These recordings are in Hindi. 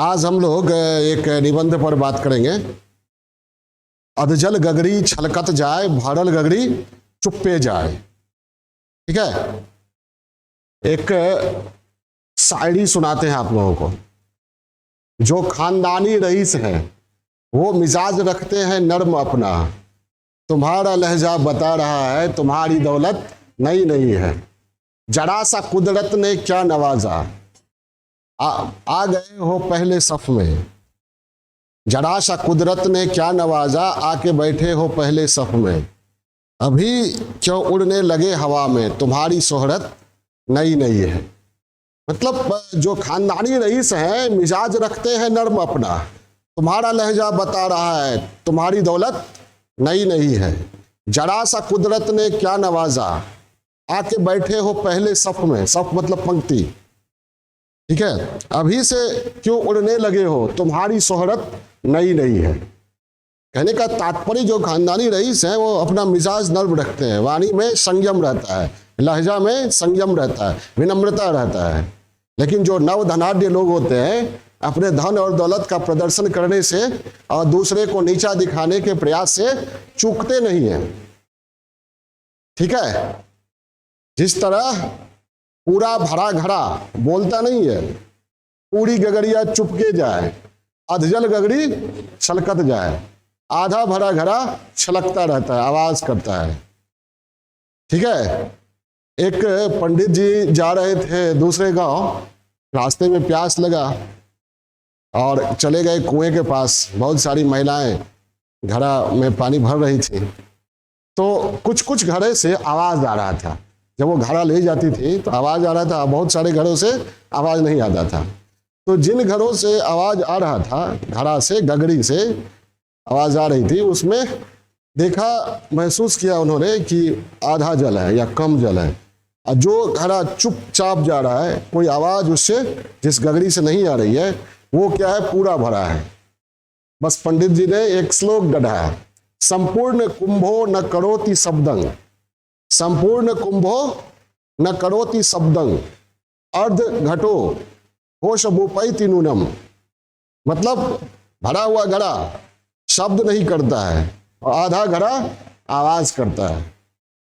आज हम लोग एक निबंध पर बात करेंगे। अधजल गगरी छलकत जाए, भरल गगरी चुप्पे जाए। ठीक है, एक शायरी सुनाते हैं आप लोगों को। जो खानदानी रईस है वो मिजाज रखते हैं नर्म अपना, तुम्हारा लहजा बता रहा है तुम्हारी दौलत नई नई है। जरा सा कुदरत ने क्या नवाजा, आ गए हो पहले सफ में। जरा सा कुदरत ने क्या नवाजा, आके बैठे हो पहले सफ में। अभी क्यों उड़ने लगे हवा में, तुम्हारी शोहरत नई नई है। मतलब जो खानदानी रईस हैं मिजाज रखते हैं नर्म अपना, तुम्हारा लहजा बता रहा है तुम्हारी दौलत नई नई है। जरा सा कुदरत ने क्या नवाजा, आके बैठे हो पहले सफ में। सफ मतलब पंक्ति। ठीक है, अभी से क्यों उड़ने लगे हो तुम्हारी शोहरत नई नई है। कहने का तात्पर्य जो खानदानी रईस हैं वो अपना मिजाज नर्म रखते हैं, वाणी में संयम रहता है, लहजा में संयम रहता है, विनम्रता रहता है। लेकिन जो नव धनाढ्य लोग होते हैं अपने धन और दौलत का प्रदर्शन करने से और दूसरे को नीचा दिखाने के प्रयास से चूकते नहीं हैं। ठीक है, जिस तरह पूरा भरा घड़ा बोलता नहीं है, पूरी गगरिया चुपके जाए, अधजल गगरी छलकत जाए। आधा भरा घड़ा छलकता रहता है, आवाज करता है। ठीक है, एक पंडित जी जा रहे थे दूसरे गांव, रास्ते में प्यास लगा और चले गए कुएं के पास। बहुत सारी महिलाएं घड़ा में पानी भर रही थी, तो कुछ कुछ घड़े से आवाज आ रहा था। जब वो घड़ा ले जाती थी तो आवाज आ रहा था, बहुत सारे घरों से आवाज नहीं आता था। तो जिन घरों से आवाज आ रहा था, घड़ा से गगरी से आवाज आ रही थी, उसमें देखा, महसूस किया उन्होंने कि आधा जल है या कम जल है। और जो घड़ा चुपचाप जा रहा है, कोई आवाज उससे जिस गगरी से नहीं आ रही है, वो क्या है, पूरा भरा है। बस पंडित जी ने एक श्लोक गढ़ा है, संपूर्ण कुंभो न करोति शब्दं, संपूर्ण कुंभो न करोति शब्दं, अर्ध घटो होश बुपैति नूनम। मतलब भरा हुआ घड़ा शब्द नहीं करता है और आधा घड़ा आवाज करता है।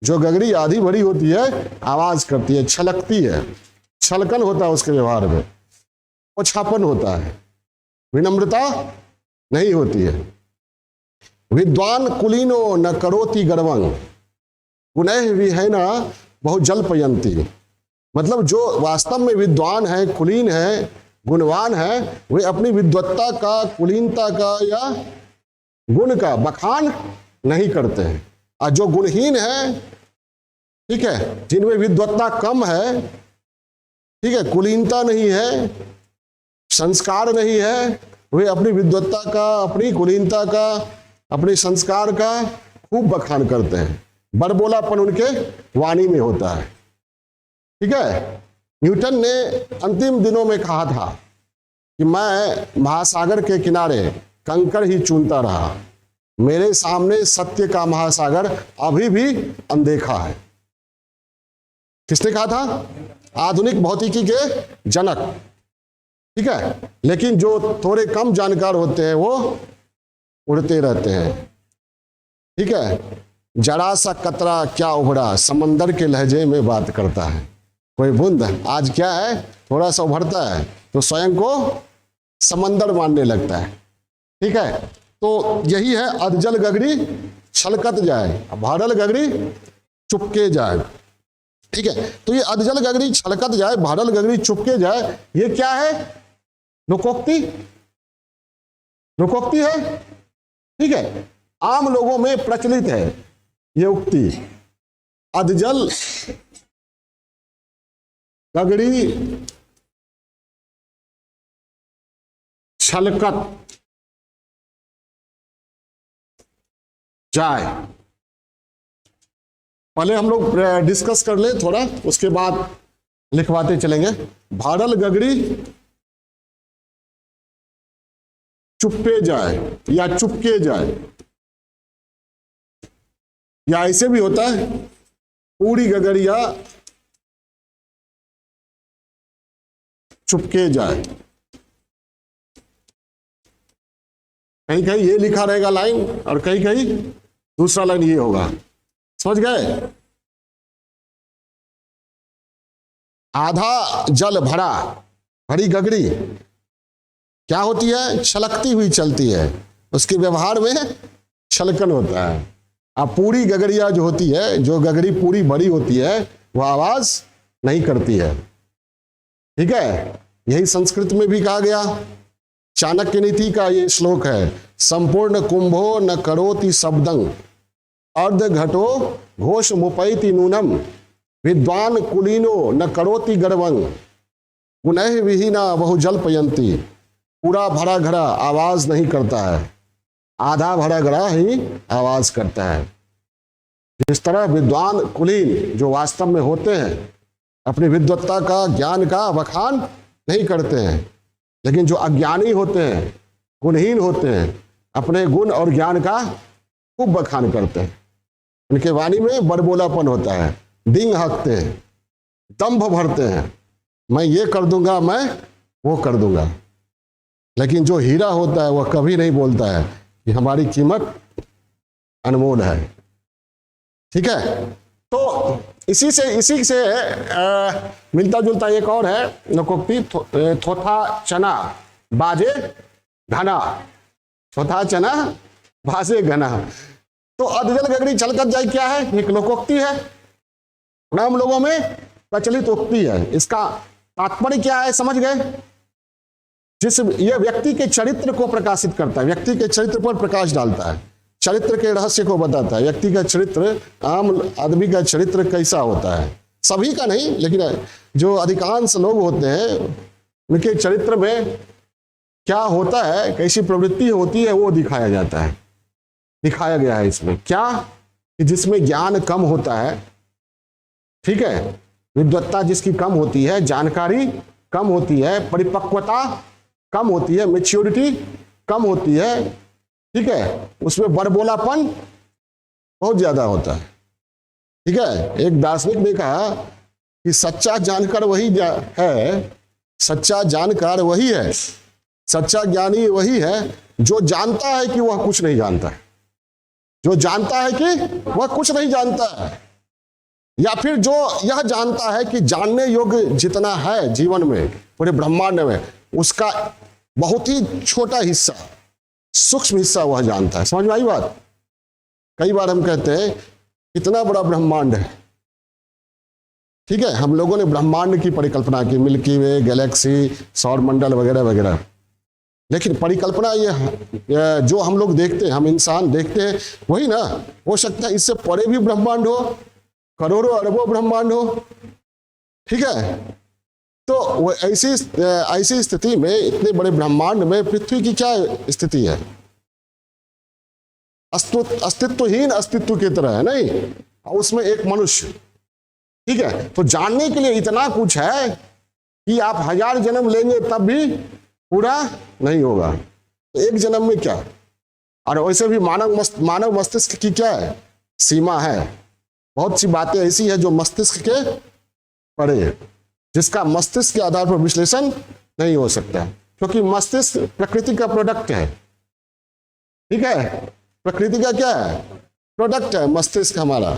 जो गगरी आधी भरी होती है आवाज करती है, छलकती है, छलकन होता है उसके व्यवहार में, ओछापन होता है, विनम्रता नहीं होती है। विद्वान कुलीनो न करोति गर्वं, गुणैः विहैना बहु जल्पयन्ति। मतलब जो वास्तव में विद्वान है, कुलीन है, गुणवान है, वे अपनी विद्वत्ता का, कुलीनता का या गुण का बखान नहीं करते हैं। और जो गुणहीन है, ठीक है, जिनमें विद्वत्ता कम है, ठीक है, कुलीनता नहीं है, संस्कार नहीं है, वे अपनी विद्वत्ता का, अपनी कुलीनता का, अपने संस्कार का खूब बखान करते हैं। बड़बोलापन उनके वाणी में होता है। ठीक है, न्यूटन ने अंतिम दिनों में कहा था कि मैं महासागर के किनारे कंकड़ ही चुनता रहा, मेरे सामने सत्य का महासागर अभी भी अनदेखा है। किसने कहा था? आधुनिक भौतिकी के जनक। ठीक है, लेकिन जो थोड़े कम जानकार होते हैं वो उड़ते रहते हैं। ठीक है, जरा सा कतरा क्या उभरा, समंदर के लहजे में बात करता है। कोई बूंद आज क्या है, थोड़ा सा उभरता है तो स्वयं को समंदर मानने लगता है। ठीक है, तो यही है, अधजल गगरी छलकत जाए, भरल गगरी चुपके जाए। ठीक है, तो ये अधजल गगरी छलकत जाए, भरल गगरी चुपके जाए, ये क्या है? लोकोक्ति, लोकोक्ति है। ठीक है, आम लोगों में प्रचलित है ये उक्ति, अधजल गगरी छलकत जाए। पहले हम लोग डिस्कस कर ले थोड़ा, उसके बाद लिखवाते चलेंगे। भरल गगरी चुप्पे जाए या चुपके जाए, या ऐसे भी होता है, पूरी गगरिया चुपके जाए। कहीं कहीं ये लिखा रहेगा लाइन और कहीं कहीं दूसरा लाइन ये होगा, समझ गए। आधा जल भरा, भरी गगरी क्या होती है? छलकती हुई चलती है, उसके व्यवहार में छलकन होता है। अब पूरी गगरिया जो होती है, जो गगरी पूरी भरी होती है, वो आवाज नहीं करती है, ठीक है। यही संस्कृत में भी कहा गया, चाणक्य नीति का ये श्लोक है, संपूर्ण कुंभो न करोति शब्दं अर्ध घटो घोष मुपैति नूनम विद्वान कुलीनो न करोति गर्वं गुनैः विहीना बहु जल्पयन्ति। पूरा भरा घड़ा आवाज नहीं करता है, आधा भरा घड़ा ही आवाज करता है। जिस तरह विद्वान कुलीन जो वास्तव में होते हैं अपनी विद्वत्ता का, ज्ञान का बखान नहीं करते हैं, लेकिन जो अज्ञानी होते हैं, गुणहीन होते हैं, अपने गुण और ज्ञान का खूब बखान करते हैं। उनके वाणी में बड़बोलापन होता है, डिंग हाँकते हैं, दंभ भरते हैं, मैं ये कर दूंगा, मैं वो कर दूंगा। लेकिन जो हीरा होता है वह कभी नहीं बोलता है कि हमारी कीमत अनमोल है, ठीक है। तो इसी से मिलता जुलता एक और है लोकोक्ति, थोथा चना बाजे घना, थोथा चना बाजे घना। तो अधजल गगरी छलकत जाए क्या है? एक लोकोक्ति है, हम लोगों में प्रचलित उक्ति है। इसका तात्पर्य क्या है, समझ गए? जिस ये व्यक्ति के चरित्र को प्रकाशित करता है, व्यक्ति के चरित्र पर प्रकाश डालता है, चरित्र के रहस्य को बताता है। व्यक्ति का चरित्र, आम आदमी का चरित्र कैसा होता है, सभी का नहीं लेकिन जो अधिकांश लोग होते हैं उनके चरित्र में क्या होता है, कैसी प्रवृत्ति होती है, वो दिखाया जाता है, दिखाया गया है इसमें। क्या कि जिसमें ज्ञान कम होता है, ठीक है, विद्वत्ता जिसकी कम होती है, जानकारी कम होती है, परिपक्वता कम होती है, मैच्योरिटी कम होती है, ठीक है, उसमें बड़बोलापन बहुत ज्यादा होता है, ठीक है। एक दार्शनिक ने कहा कि सच्चा जानकार वही है, सच्चा जानकार वही है, सच्चा ज्ञानी वही है जो जानता है कि वह कुछ नहीं जानता है, जो जानता है कि वह कुछ नहीं जानता है, या फिर जो यह जानता है कि जानने योग्य जितना है जीवन में, पूरे ब्रह्मांड में, उसका बहुत ही छोटा हिस्सा, सूक्ष्म हिस्सा वह जानता है। समझ में आई बात? कई बार हम कहते हैं कितना बड़ा ब्रह्मांड है, ठीक है, हम लोगों ने ब्रह्मांड की परिकल्पना की, मिल्की वे, गैलेक्सी, सौर मंडल वगैरह वगैरह, लेकिन परिकल्पना ये जो हम लोग देखते हैं, हम इंसान देखते हैं, वही ना, हो सकता है इससे परे भी ब्रह्मांड हो, करोड़ों अरबों ब्रह्मांड हो, ठीक है। तो वो ऐसी स्थिति में, इतने बड़े ब्रह्मांड में पृथ्वी की क्या स्थिति है? अस्तित्वहीन अस्तित्व की तरह है, नहीं, उसमें एक मनुष्य, ठीक है। तो जानने के लिए इतना कुछ है कि आप 1000 जन्म लेंगे तब भी पूरा नहीं होगा, तो एक जन्म में क्या। और वैसे भी मानव मस्तिष्क की क्या है, सीमा है। बहुत सी बातें ऐसी है जो मस्तिष्क के परे है, जिसका मस्तिष्क के आधार पर विश्लेषण नहीं हो सकता, क्योंकि मस्तिष्क प्रकृति का प्रोडक्ट है, ठीक है, प्रकृति का क्या है, प्रोडक्ट है मस्तिष्क हमारा।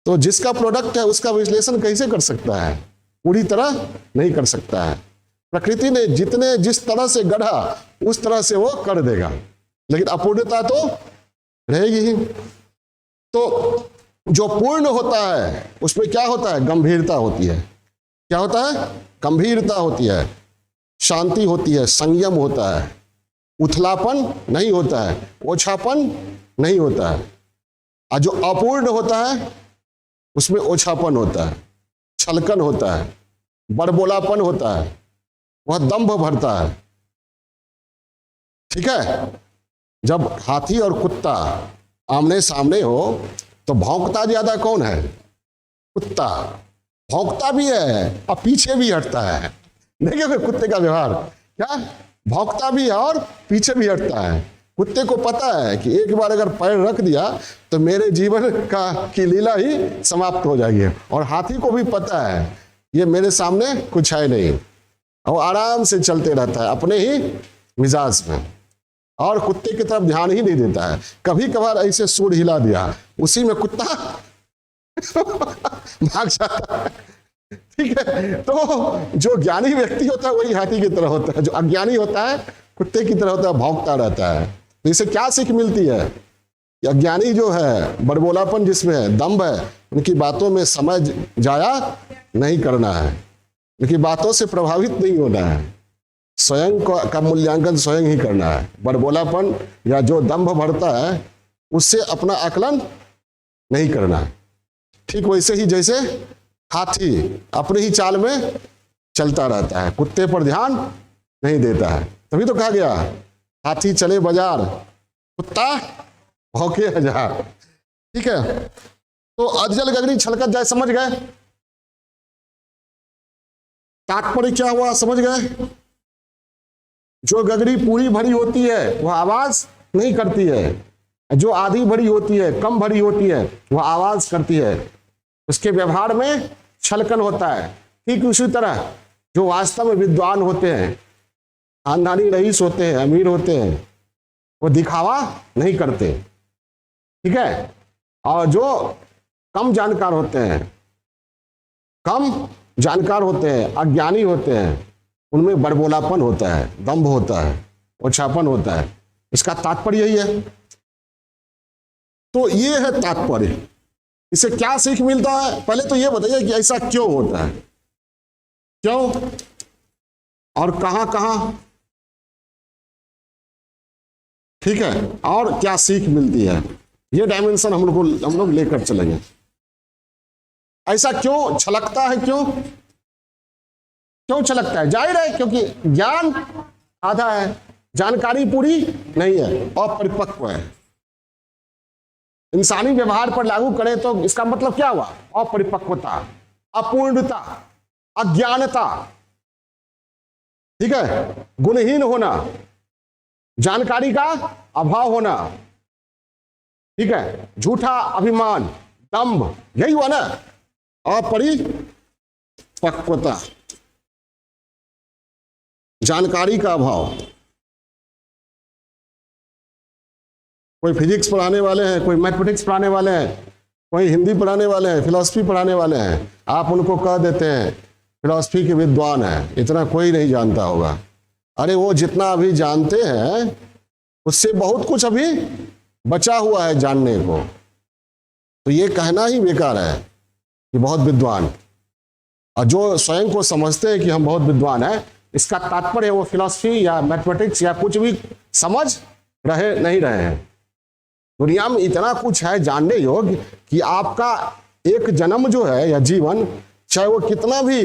तो जिसका प्रोडक्ट है उसका विश्लेषण कैसे कर सकता है? पूरी तरह नहीं कर सकता है। प्रकृति ने जिस तरह से गढ़ा उस तरह से वो कर देगा, लेकिन अपूर्णता तो रहेगी ही। तो जो पूर्ण होता है उसमें क्या होता है, गंभीरता होती है। क्या होता है? गंभीरता होती है, शांति होती है, संयम होता है, उथलापन नहीं होता है, ओछापन नहीं होता है। और जो अपूर्ण होता है उसमें ओछापन होता है, छलकन होता है, बड़बोलापन होता है, वह दंभ भरता है, ठीक है। जब हाथी और कुत्ता आमने सामने हो तो भौंकता ज्यादा कौन है? कुत्ता। भौंकता भी है और पीछे भी हटता है। देखिए कुत्ते का व्यवहार, क्या भौंकता भी है और पीछे भी हटता है। कुत्ते को पता है कि एक बार अगर पैर रख दिया तो मेरे जीवन की लीला ही समाप्त हो जाएगी। और हाथी को भी पता है ये मेरे सामने कुछ है नहीं, और आराम से चलते रहता है अपने ही मिजाज में। और कुत्ते की तरफ ध्यान ही नहीं देता है। कभी कभार ऐसे सूंड हिला दिया, उसी में कुत्ता भाग जाता है। ठीक है, तो जो ज्ञानी व्यक्ति होता है वही हाथी की तरह होता है, जो अज्ञानी होता है कुत्ते की तरह होता है, भौंकता रहता है। तो इसे क्या सीख मिलती है? अज्ञानी जो है, बड़बोलापन जिसमें है, दम्भ है, उनकी बातों में समय जाया नहीं करना है, उनकी बातों से प्रभावित नहीं होना है, स्वयं का मूल्यांकन स्वयं ही करना है। बड़बोलापन या जो दंभ बढ़ता है उससे अपना आकलन नहीं करना है। ठीक वैसे ही जैसे हाथी अपनी ही चाल में चलता रहता है, कुत्ते पर ध्यान नहीं देता है। तभी तो कहा गया हाथी चले बाजार, कुत्ता भौंके हजार। ठीक है, तो अधजल गगरी छलकत जाए, समझ गए तात्पर्य क्या हुआ? समझ गए? जो गगरी पूरी भरी होती है वह आवाज नहीं करती है, जो आधी भरी होती है, कम भरी होती है, वह आवाज करती है। उसके व्यवहार में छलकन होता है। ठीक उसी तरह जो वास्तव में विद्वान होते हैं, खानदानी रईस होते हैं, अमीर होते हैं, वो दिखावा नहीं करते। ठीक है, और जो कम जानकार होते हैं, कम जानकार होते हैं, अज्ञानी होते हैं, उनमें बड़बोलापन होता है, दंभ होता है, ओछापन होता है। इसका तात्पर्य यही है। तो ये है तात्पर्य। इसे क्या सीख मिलता है? पहले तो ये बताइए कि ऐसा क्यों होता है, क्यों और कहां कहां। ठीक है, और क्या सीख मिलती है, ये डायमेंशन हम लोग लेकर चलेंगे। ऐसा क्यों छलकता है? क्यों छलकता है? जाहिर है क्योंकि ज्ञान आधा है, जानकारी पूरी नहीं है, अपरिपक्व है। इंसानी व्यवहार पर लागू करें तो इसका मतलब क्या हुआ? अपरिपक्वता, अपूर्णता, अज्ञानता। ठीक है, गुणहीन होना, जानकारी का अभाव होना। ठीक है, झूठा अभिमान, दंभ, यही हुआ ना अपरिपक्वता, जानकारी का अभाव। कोई फिजिक्स पढ़ाने वाले हैं, कोई मैथमेटिक्स पढ़ाने वाले हैं, कोई हिंदी पढ़ाने वाले हैं, फिलॉसफी पढ़ाने वाले हैं, आप उनको कह देते हैं फिलॉसफी के विद्वान है, इतना कोई नहीं जानता होगा। अरे वो जितना अभी जानते हैं उससे बहुत कुछ अभी बचा हुआ है जानने को। तो ये कहना ही बेकार है कि बहुत विद्वान, और जो स्वयं को समझते हैं कि हम बहुत विद्वान हैं, इसका तात्पर्य वो फिलॉसफी या मैथमेटिक्स या कुछ भी समझ नहीं रहे हैं। दुनिया में इतना कुछ है जानने योग्य कि आपका एक जन्म जो है या जीवन, चाहे वो कितना भी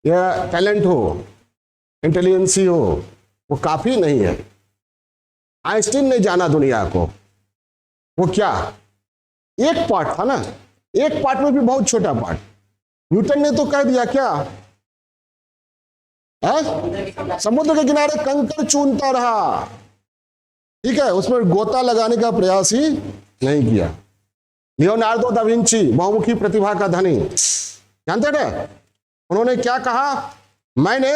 या टैलेंट हो, इंटेलिजेंसी हो, वो काफी नहीं है। आइंस्टीन ने जाना दुनिया को, वो क्या एक पार्ट था ना, एक पार्ट में भी बहुत छोटा पार्ट। न्यूटन ने तो कह दिया क्या, समुद्र के किनारे कंकड़ चूनता रहा। ठीक है, उसमें गोता लगाने का प्रयास ही नहीं किया। लियोनार्डो दा विंची, बहुमुखी प्रतिभा का धनी, जानते थे उन्होंने क्या कहा? मैंने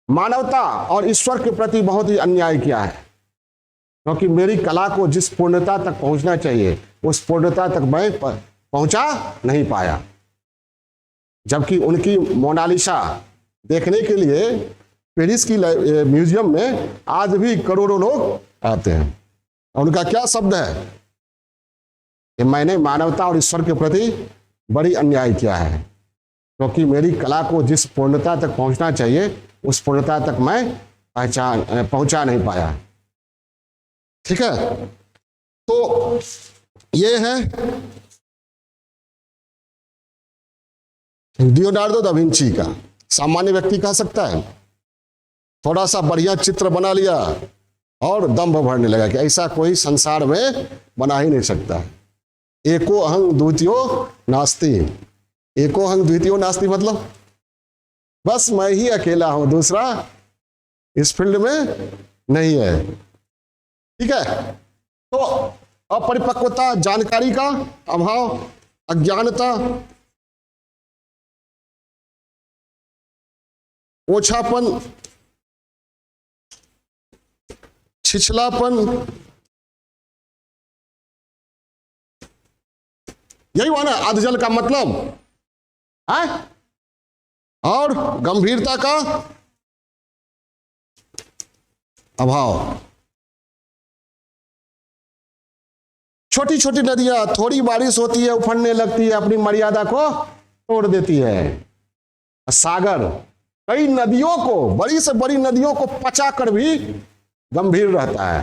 मानवता और ईश्वर के प्रति बहुत ही अन्याय किया है, क्योंकि मेरी कला को जिस पूर्णता तक पहुंचना चाहिए उस पूर्णता तक मैं पहुंचा नहीं पाया। जबकि उनकी मोनालिसा देखने के लिए पेरिस की म्यूजियम में आज भी करोड़ों लोग आते हैं। और उनका क्या शब्द है कि मैंने मानवता और ईश्वर के प्रति बड़ी अन्याय किया है, क्योंकि मेरी कला को जिस पूर्णता तक पहुंचना चाहिए उस पूर्णता तक मैं पहुंचा नहीं पाया। ठीक है, तो ये है लियोनार्डो दा विंची का। सामान्य व्यक्ति कह सकता है, थोड़ा सा बढ़िया चित्र बना लिया और दंभ भरने लगा कि ऐसा कोई संसार में बना ही नहीं सकता। एको अहं द्वितीयो नास्ति। एको अहं द्वितीयो नास्ति मतलब बस मैं ही अकेला हूं, दूसरा इस फील्ड में नहीं है। ठीक है, तो अपरिपक्वता, जानकारी का अभाव, अज्ञानता, ओछापन, छिछलापन, यही हुआ ना अधजल का मतलब है। और गंभीरता का अभाव। छोटी छोटी नदियां, थोड़ी बारिश होती है उफड़ने लगती है, अपनी मर्यादा को तोड़ देती है। सागर कई नदियों को, बड़ी से बड़ी नदियों को पचा कर भी गंभीर रहता है,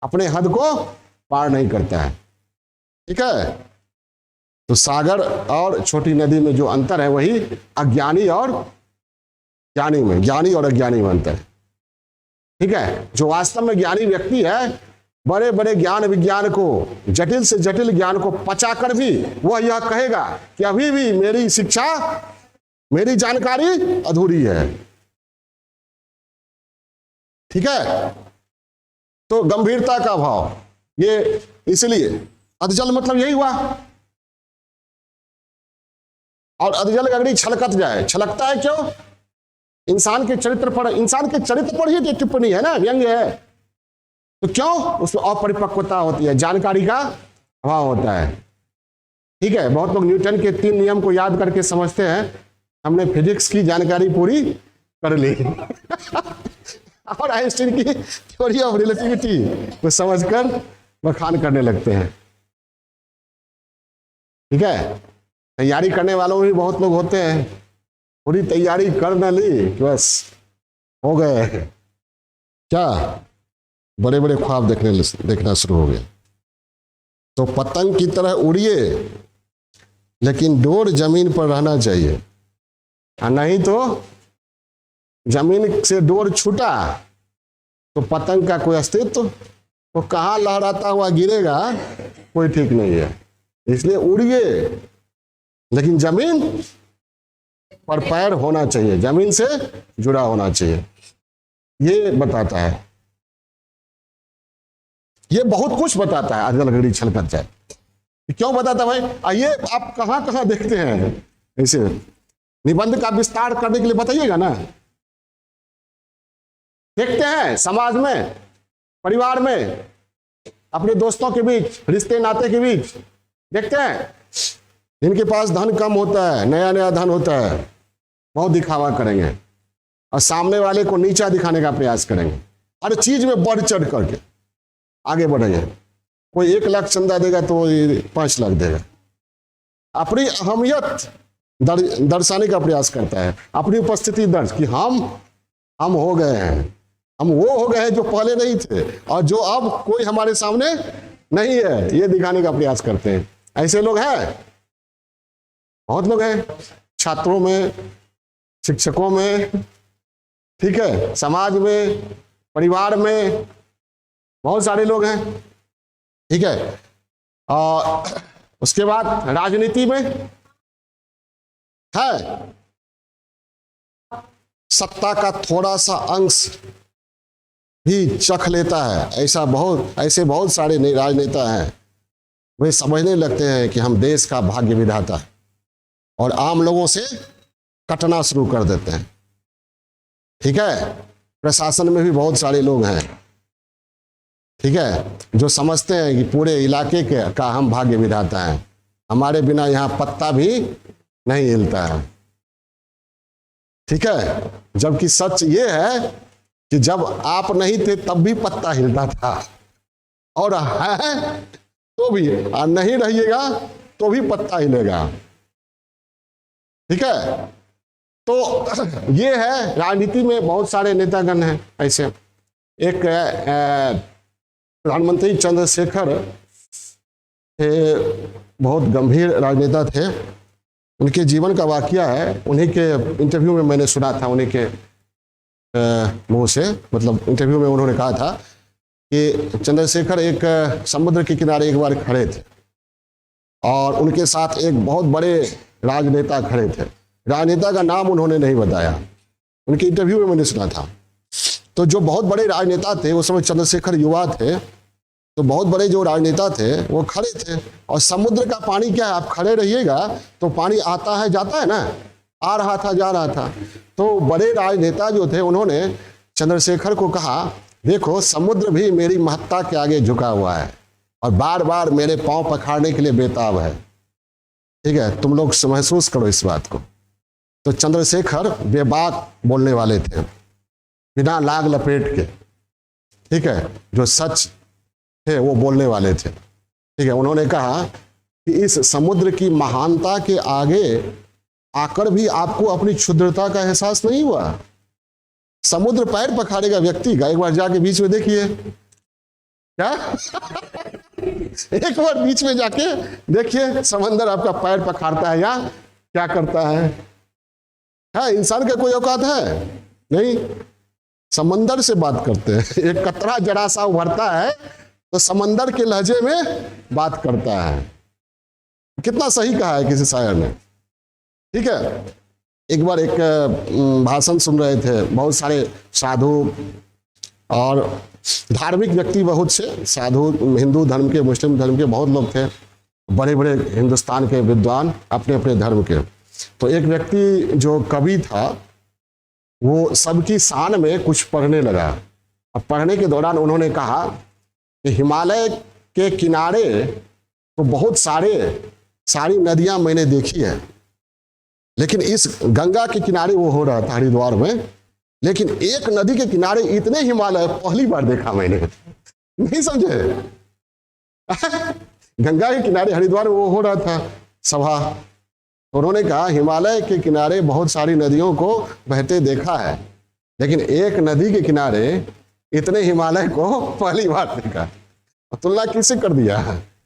अपने हद को पार नहीं करता है। ठीक है, तो सागर और छोटी नदी में जो अंतर है वही अज्ञानी और ज्ञानी में, ज्ञानी और अज्ञानी में अंतर है। ठीक है, जो वास्तव में ज्ञानी व्यक्ति है, बड़े बड़े ज्ञान विज्ञान को, जटिल से जटिल ज्ञान को पचाकर भी वह यह कहेगा कि अभी भी मेरी शिक्षा, मेरी जानकारी अधूरी है। ठीक है, तो गंभीरता का अभाव, ये इसलिए अधजल मतलब यही हुआ। और अधजल गगरी छलकत जाए, छलकता है क्यों? इंसान के चरित्र पर, इंसान के चरित्र पर ही टिप्पणी है ना, व्यंग है, तो क्यों? उसमें अपरिपक्वता होती है, जानकारी का अभाव होता है। ठीक है, बहुत लोग न्यूटन के 3 नियम को याद करके समझते हैं हमने फिजिक्स की जानकारी पूरी कर ली और आइंस्टीन की थ्योरी ऑफ रिलेटिविटी को समझकर बखान करने लगते हैं। ठीक है, तैयारी करने वालों भी बहुत लोग होते हैं, पूरी तैयारी कर न ली बस हो गए, क्या बड़े बड़े ख्वाब देखना शुरू हो गए। तो पतंग की तरह उड़िए, लेकिन डोर जमीन पर रहना चाहिए, नहीं तो जमीन से डोर छूटा तो पतंग का कोई अस्तित्व, तो कहाँ लहराता हुआ गिरेगा कोई ठीक नहीं है। इसलिए उड़िए, लेकिन जमीन पर पैर होना चाहिए, जमीन से जुड़ा होना चाहिए। ये बताता है, ये बहुत कुछ बताता है अधजल गगरी छलकत जाए। क्यों बताता भाई? आइए, आप कहां कहां देखते हैं ऐसे निबंध का विस्तार करने के लिए बताइएगा ना। देखते हैं समाज में, परिवार में, अपने दोस्तों के बीच, रिश्ते नाते के बीच देखते हैं, इनके पास धन कम होता है, नया नया धन होता है, बहुत दिखावा करेंगे और सामने वाले को नीचा दिखाने का प्रयास करेंगे, हर चीज में बढ़ चढ़ करके आगे बढ़ेंगे। कोई 1 लाख चंदा देगा तो 5 लाख देगा, अपनी अहमियत दर्शाने का प्रयास करता है, अपनी उपस्थिति दर्ज कि हम हो गए हैं, हम वो हो गए हैं जो पहले नहीं थे और जो अब कोई हमारे सामने नहीं है, ये दिखाने का प्रयास करते हैं। ऐसे लोग हैं, बहुत लोग हैं, छात्रों में, शिक्षकों में, ठीक है, समाज में, परिवार में, बहुत सारे लोग हैं। ठीक है, और उसके बाद राजनीति में है, सत्ता का थोड़ा सा अंश भी चख लेता है। ऐसे बहुत सारे राजनेता हैं, वे समझने लगते हैं कि हम देश का भाग्य विधाता है और आम लोगों से कटना शुरू कर देते हैं। ठीक है, प्रशासन में भी बहुत सारे लोग हैं, ठीक है, जो समझते हैं कि पूरे इलाके का हम भाग्य विधाता हैं, हमारे बिना यहाँ पत्ता भी नहीं हिलता है। ठीक है, जबकि सच ये है कि जब आप नहीं थे तब भी पत्ता हिलता था, और है तो भी, और नहीं रहिएगा तो भी पत्ता हिलेगा। ठीक है, तो ये है, राजनीति में बहुत सारे नेतागण हैं ऐसे। एक प्रधानमंत्री चंद्रशेखर थे, बहुत गंभीर राजनेता थे, उनके जीवन का वाकया है, उन्हीं के इंटरव्यू में मैंने सुना था, उन्हीं के मुंह से, मतलब इंटरव्यू में उन्होंने कहा था कि चंद्रशेखर एक समुद्र के किनारे एक बार खड़े थे और उनके साथ एक बहुत बड़े राजनेता खड़े थे। राजनेता का नाम उन्होंने नहीं बताया, उनके इंटरव्यू में मैंने सुना था। तो जो बहुत बड़े राजनेता थे, उस समय चंद्रशेखर युवा थे, तो बहुत बड़े जो राजनेता थे वो खड़े थे, और समुद्र का पानी क्या है, आप खड़े रहिएगा तो पानी आता है जाता है ना, आ रहा था जा रहा था। तो बड़े राजनेता जो थे उन्होंने चंद्रशेखर को कहा, देखो समुद्र भी मेरी महत्ता के आगे झुका हुआ है और बार बार मेरे पांव पखाड़ने के लिए बेताब है। ठीक है, तुम लोग महसूस करो इस बात को। तो चंद्रशेखर बेबाक बोलने वाले थे, बिना लाग लपेट के। ठीक है, जो सच थे वो बोलने वाले थे। ठीक है, उन्होंने कहा कि इस समुद्र की महानता के आगे आकर भी आपको अपनी क्षुद्रता का एहसास नहीं हुआ। समुद्र पैर पखाड़ेगा व्यक्ति का, एक बार जाके बीच में देखिए। क्या एक बार बीच में जाके देखिए, समंदर आपका पैर पखाड़ता है या क्या करता है? इंसान का कोई औकात है नहीं। समंदर से बात करते हैं। एक कतरा जरा सा उभरता है तो समंदर के लहजे में बात करता है। कितना सही कहा है किसी शायर ने। ठीक है, एक बार एक भाषण सुन रहे थे, बहुत सारे साधु और धार्मिक व्यक्ति, बहुत से साधु, हिंदू धर्म के, मुस्लिम धर्म के बहुत लोग थे, बड़े बड़े हिंदुस्तान के विद्वान अपने अपने धर्म के। तो एक व्यक्ति जो कवि था वो सबकी शान में कुछ पढ़ने लगा। अब पढ़ने के दौरान उन्होंने कहा कि हिमालय के किनारे तो बहुत सारी नदियां मैंने देखी है, लेकिन इस गंगा के किनारे वो हो रहा था हरिद्वार में, लेकिन एक नदी के किनारे इतने हिमालय पहली बार देखा मैंने। नहीं समझे? गंगा के किनारे हरिद्वार में वो हो रहा था सभा। उन्होंने कहा हिमालय के किनारे बहुत सारी नदियों को बहते देखा है, लेकिन एक नदी के किनारे इतने हिमालय को पहली बार देखा। तुलना किससे कर दिया?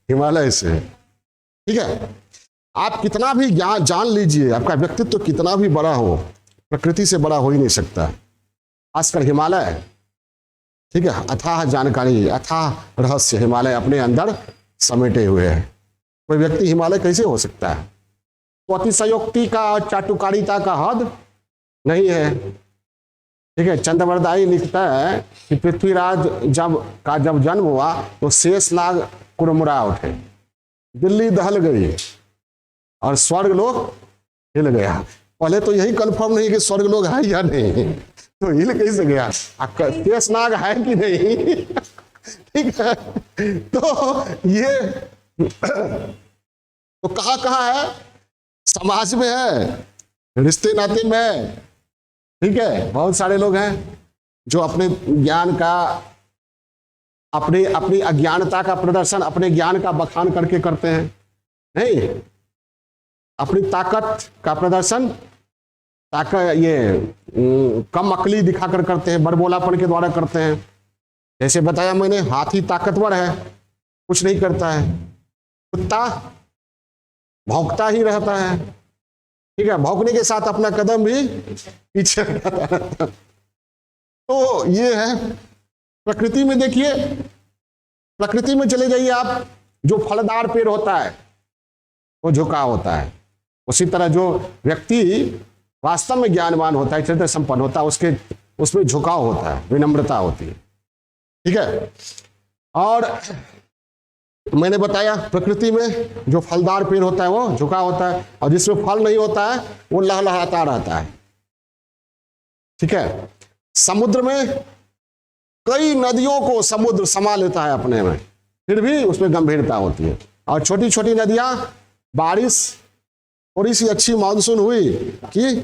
हिमालय से। ठीक है, आप कितना भी जान लीजिए, आपका व्यक्तित्व कितना भी बड़ा हो, प्रकृति से बड़ा हो ही नहीं सकता, खासकर हिमालय। ठीक है, अथाह जानकारी, अथाह रहस्य हिमालय अपने अंदर समेटे हुए है। कोई व्यक्ति हिमालय कैसे हो सकता है? तो अतिशयोक्ति का और चाटुकारिता का हद नहीं है। ठीक है, चंद्रवरदाई लिखता है कि पृथ्वीराज जब जन्म हुआ तो शेषनाग कुरमुरा उठे, दिल्ली दहल गई और स्वर्ग लोग हिल गया। पहले तो यही कंफर्म नहीं कि स्वर्ग लोग है या नहीं, तो हिल कैसे गया? शेषनाग है कि नहीं? ठीक है, तो ये तो कहाँ है? समाज में है, रिश्ते नाते में है। ठीक है, बहुत सारे लोग हैं जो अपने ज्ञान का, अपनी अज्ञानता का प्रदर्शन अपने ज्ञान का बखान करके करते हैं। नहीं, अपनी ताकत का प्रदर्शन कम अकली दिखाकर करते हैं, बड़बोलापन के द्वारा करते हैं। जैसे बताया मैंने, हाथी ताकतवर है, कुछ नहीं करता है। कुत्ता भौंकता ही रहता है। ठीक है, भौंकने के साथ अपना कदम भी पीछे रहता है। तो ये है प्रकृति में। देखिए, प्रकृति में चले जाइए आप, जो फलदार पेड़ होता है वो झुका होता है। उसी तरह जो व्यक्ति वास्तव में ज्ञानवान होता है, चरित्र संपन्न होता है, उसमें झुकाव होता है, विनम्रता होती है। ठीक है, और मैंने बताया प्रकृति में जो फलदार पेड़ होता है वो झुका होता है, और जिसमें फल नहीं होता है वो लहलहाता रहता है। ठीक है, समुद्र में कई नदियों को समुद्र समा लेता है अपने में, फिर भी उसमें गंभीरता होती है। और छोटी छोटी नदियां, बारिश थोड़ी सी अच्छी मानसून हुई कि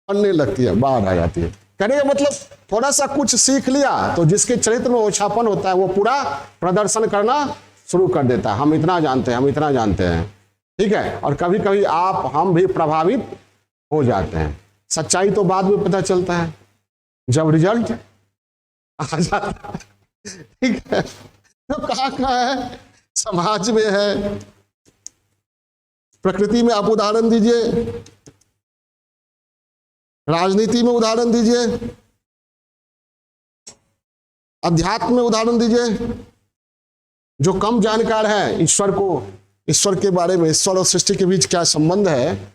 बनने लगती है, बाढ़ आ जाती है। कहने का मतलब थोड़ा सा कुछ सीख लिया तो जिसके चरित्र में ओछापन होता है वो पूरा प्रदर्शन करना शुरू कर देता है। हम इतना जानते हैं, हम इतना जानते हैं। ठीक है, और कभी कभी हम भी प्रभावित हो जाते हैं। सच्चाई तो बाद में पता चलता है, जब रिजल्ट आ जाता है। ठीक है, तो कहाँ है? समाज में है, प्रकृति में आप उदाहरण दीजिए, राजनीति में उदाहरण दीजिए, अध्यात्म में उदाहरण दीजिए। जो कम जानकार है ईश्वर के बारे में, ईश्वर और सृष्टि के बीच क्या संबंध है,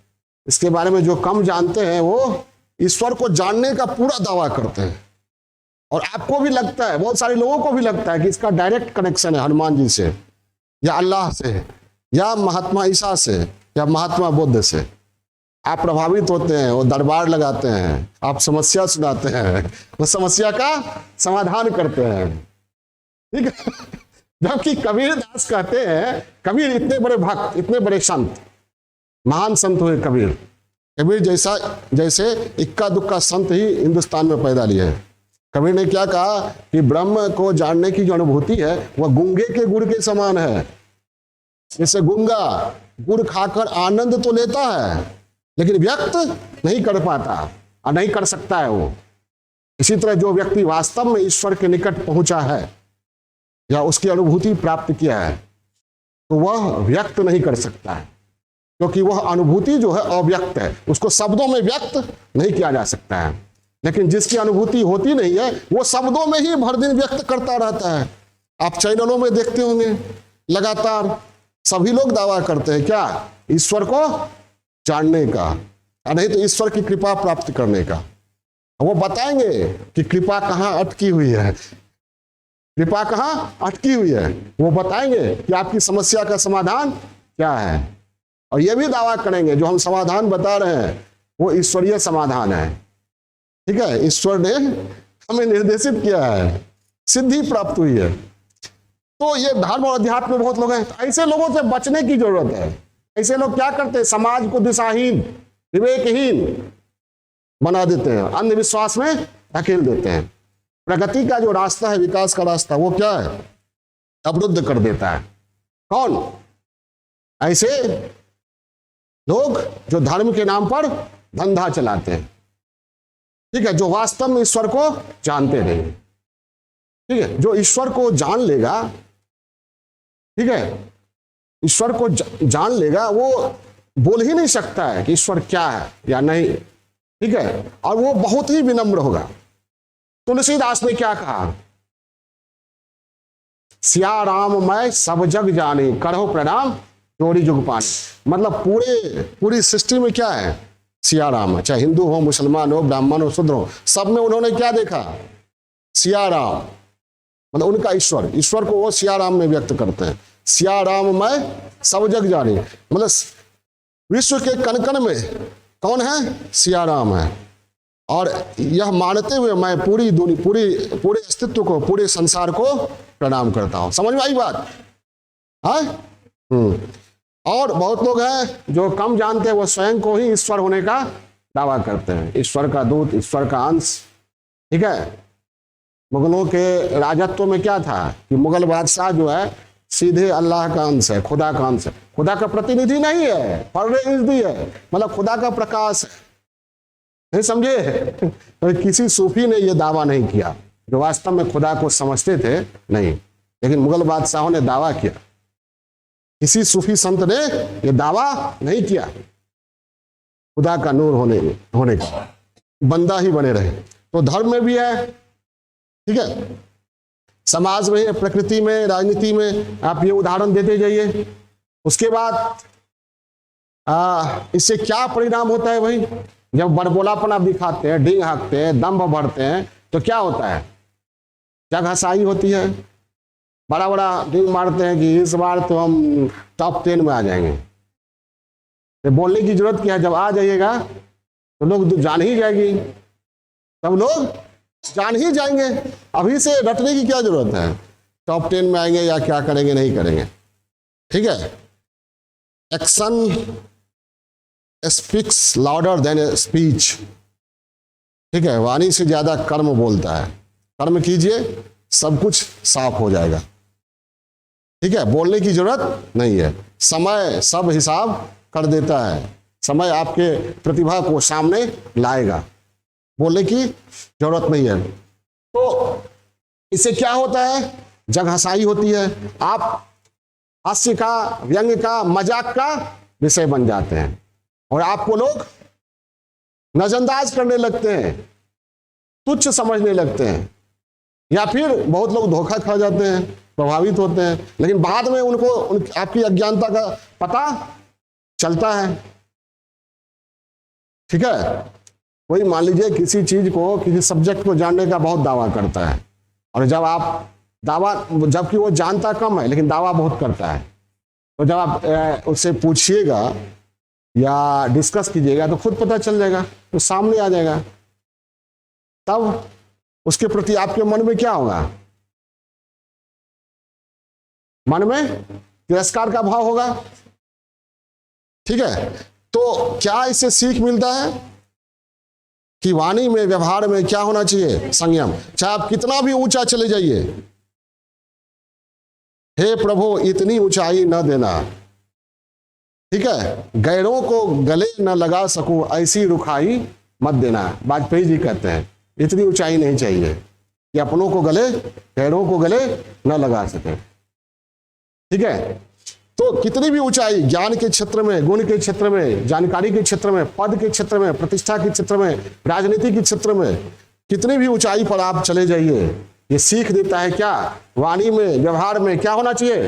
इसके बारे में जो कम जानते हैं वो ईश्वर को जानने का पूरा दावा करते हैं। और आपको भी लगता है, बहुत सारे लोगों को भी लगता है कि इसका डायरेक्ट कनेक्शन है हनुमान जी से, या अल्लाह से, या महात्मा ईसा से, या महात्मा बुद्ध से। आप प्रभावित होते हैं, वो दरबार लगाते हैं, आप समस्या सुनाते हैं, वो समस्या का समाधान करते हैं, ठीक है। जबकि कबीर दास कहते हैं, कबीर इतने बड़े भक्त, इतने बड़े संत, महान संत हुए कबीर। कबीर जैसे इक्का दुक्का संत ही हिंदुस्तान में पैदा लिए हैं। कबीर ने क्या कहा कि ब्रह्म को जानने की जो अनुभूति है वह गूंगे के गुड़ के समान है। जैसे गूंगा गुड़ खाकर आनंद तो लेता है लेकिन व्यक्त नहीं कर पाता और नहीं कर सकता है वो। इसी तरह जो व्यक्ति वास्तव में ईश्वर के निकट पहुंचा है या उसकी अनुभूति प्राप्त किया है तो वह व्यक्त नहीं कर सकता है, क्योंकि वह अनुभूति जो है अव्यक्त है, उसको शब्दों में व्यक्त नहीं किया जा सकता है। लेकिन जिसकी अनुभूति होती नहीं है वो शब्दों में ही भर दिन व्यक्त करता रहता है। आप चैनलों में देखते होंगे लगातार सभी लोग दावा करते हैं क्या, ईश्वर को जानने का, और नहीं तो ईश्वर की कृपा प्राप्त करने का। वो बताएंगे कि कृपा कहाँ अटकी हुई है, कृपा कहाँ अटकी हुई है। वो बताएंगे कि आपकी समस्या का समाधान क्या है, और ये भी दावा करेंगे जो हम समाधान बता रहे हैं वो ईश्वरीय समाधान है। ठीक है, ईश्वर ने हमें निर्देशित किया है, सिद्धि प्राप्त हुई है। तो ये धर्म और अध्यात्म में बहुत लोग हैं, तो ऐसे लोगों से बचने की जरूरत है। ऐसे लोग क्या करते हैं, समाज को दिशाहीन विवेकहीन बना देते हैं, अंधविश्वास में धकेल देते हैं। प्रगति का जो रास्ता है, विकास का रास्ता, वो क्या है, अवरुद्ध कर देता है। कौन? ऐसे लोग जो धर्म के नाम पर धंधा चलाते हैं, ठीक है, जो वास्तव में ईश्वर को जानते नहीं। ठीक है, जो ईश्वर को जान लेगा, ठीक है, ईश्वर को जान लेगा, वो बोल ही नहीं सकता है कि ईश्वर क्या है या नहीं। ठीक है, और वो बहुत ही विनम्र होगा। तुलसीदास ने क्या कहा, सिया राम मैं सब जग जाने, करो प्रणाम जोड़ी जुग पानी। मतलब पूरी सृष्टि में क्या है, सिया राम है। चाहे हिंदू हो, मुसलमान हो, ब्राह्मण हो, शूद्र हो, सब में उन्होंने क्या देखा, सिया राम। मतलब उनका ईश्वर को वो सिया राम में व्यक्त करते हैं। सिया राम मैं सब जग जाने, मतलब विश्व के कण कण में कौन है, सिया राम है। और यह मानते हुए मैं पूरी दुनिया, पूरे अस्तित्व को, पूरे संसार को प्रणाम करता हूं। समझ में आई बात? हाँ। और बहुत लोग हैं जो कम जानते हैं, वो स्वयं को ही ईश्वर होने का दावा करते हैं, ईश्वर का दूत, ईश्वर का अंश। ठीक है, मुगलों के राजत्व में क्या था कि मुगल बादशाह जो है सीधे अल्लाह का अंश है, खुदा का अंश है, खुदा का प्रतिनिधि नहीं है, परवेज़ी है, मतलब खुदा का प्रकाश है। नहीं समझे? तो किसी सूफी ने यह दावा नहीं किया जो वास्तव में खुदा को समझते थे, नहीं। लेकिन मुगल बादशाहों ने दावा किया, किसी सूफी संत ने यह दावा नहीं किया खुदा का नूर होने का, बंदा ही बने रहे। तो धर्म में भी है, ठीक है, समाज में, प्रकृति में, राजनीति में, आप ये उदाहरण देते जाइए। उसके बाद इससे क्या परिणाम होता है भाई, जब बड़बोलापन आप दिखाते हैं, डींग हाँकते हैं, दंभ भरते हैं, तो क्या होता है, जगहसाई होती है। बड़ा बड़ा डींग मारते हैं कि इस बार तो हम टॉप 10 में आ जाएंगे। तो बोलने की जरूरत क्या है, जब आ जाइएगा तो लोग जान ही जाएगी, सब लोग जान ही जाएंगे। अभी से रटने की क्या जरूरत है, टॉप 10 में आएंगे या क्या करेंगे, नहीं करेंगे। ठीक है, action speaks louder than speech. ठीक है, वाणी से ज्यादा कर्म बोलता है। कर्म कीजिए, सब कुछ साफ हो जाएगा। ठीक है, बोलने की जरूरत नहीं है। समय सब हिसाब कर देता है, समय आपके प्रतिभा को सामने लाएगा, बोलने की जरूरत नहीं है। तो इससे क्या होता है, जगहसाई होती है, आप हास्य का, व्यंग का, मजाक का विषय बन जाते हैं और आपको लोग नजरअंदाज करने लगते हैं, तुच्छ समझने लगते हैं, या फिर बहुत लोग धोखा खा जाते हैं, प्रभावित होते हैं। लेकिन बाद में उनको आपकी अज्ञानता का पता चलता है। ठीक है, वही मान लीजिए किसी चीज को, किसी सब्जेक्ट को जानने का बहुत दावा करता है, और जब आप दावा, जबकि वो जानता कम है लेकिन दावा बहुत करता है, तो जब आप उससे पूछिएगा या डिस्कस कीजिएगा तो खुद पता चल जाएगा, तो सामने आ जाएगा। तब उसके प्रति आपके मन में क्या होगा? मन में तिरस्कार का भाव होगा। ठीक है, तो क्या इससे सीख मिलता है कि वाणी में, व्यवहार में क्या होना चाहिए? संयम। चाहे आप कितना भी ऊंचा चले जाइए, हे प्रभु इतनी ऊंचाई न देना, ठीक है, गैरों को गले न लगा सकूं ऐसी रुखाई मत देना। वाजपेयी जी कहते हैं इतनी ऊंचाई नहीं चाहिए कि अपनों को गले, गैरों को गले न लगा सके। ठीक है, तो कितनी भी ऊंचाई, ज्ञान के क्षेत्र में, गुण के क्षेत्र में, जानकारी के क्षेत्र में, पद के क्षेत्र में, प्रतिष्ठा के क्षेत्र में, राजनीति के क्षेत्र में, कितनी भी ऊंचाई पर आप चले जाइए, ये सीख देता है क्या? वाणी में, व्यवहार में क्या होना चाहिए?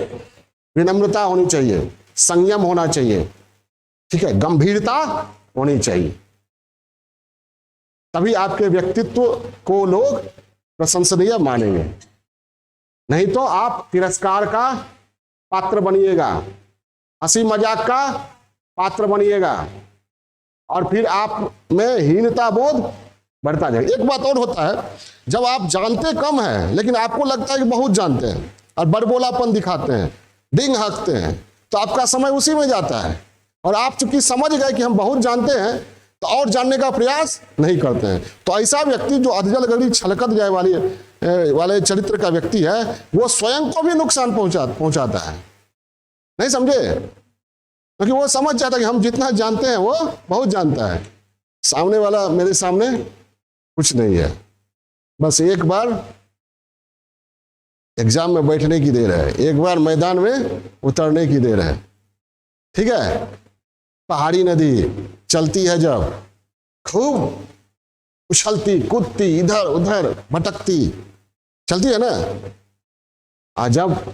विनम्रता होनी चाहिए, संयम होना चाहिए, ठीक है, गंभीरता होनी चाहिए। तभी आपके व्यक्तित्व को लोग प्रशंसनीय मानेंगे, नहीं तो आप तिरस्कार का पात्र बनिएगा, हंसी मजाक का पात्र बनिएगा, और फिर आप में हीनता बोध बढ़ता जाएगा। एक बात और होता है, जब आप जानते कम हैं लेकिन आपको लगता है कि बहुत जानते हैं और बड़बोलापन दिखाते हैं, डिंग हाँकते हैं, तो आपका समय उसी में जाता है। और आप चूंकि समझ गए कि हम बहुत जानते हैं तो और जानने का प्रयास नहीं करते हैं। तो ऐसा व्यक्ति जो अधजल गगरी छलकत जाए वाले चरित्र का व्यक्ति है, वो स्वयं को भी नुकसान पहुंचाता है। नहीं समझे? क्योंकि वो समझ जाता है कि हम जितना जानते हैं वो बहुत जानता है, सामने वाला मेरे सामने कुछ नहीं है। बस एक बार एग्जाम में बैठने की देर है, एक बार मैदान में उतरने की देर है। ठीक है, पहाड़ी नदी चलती है जब, खूब उछलती कूदती, इधर उधर भटकती चलती है ना, और जब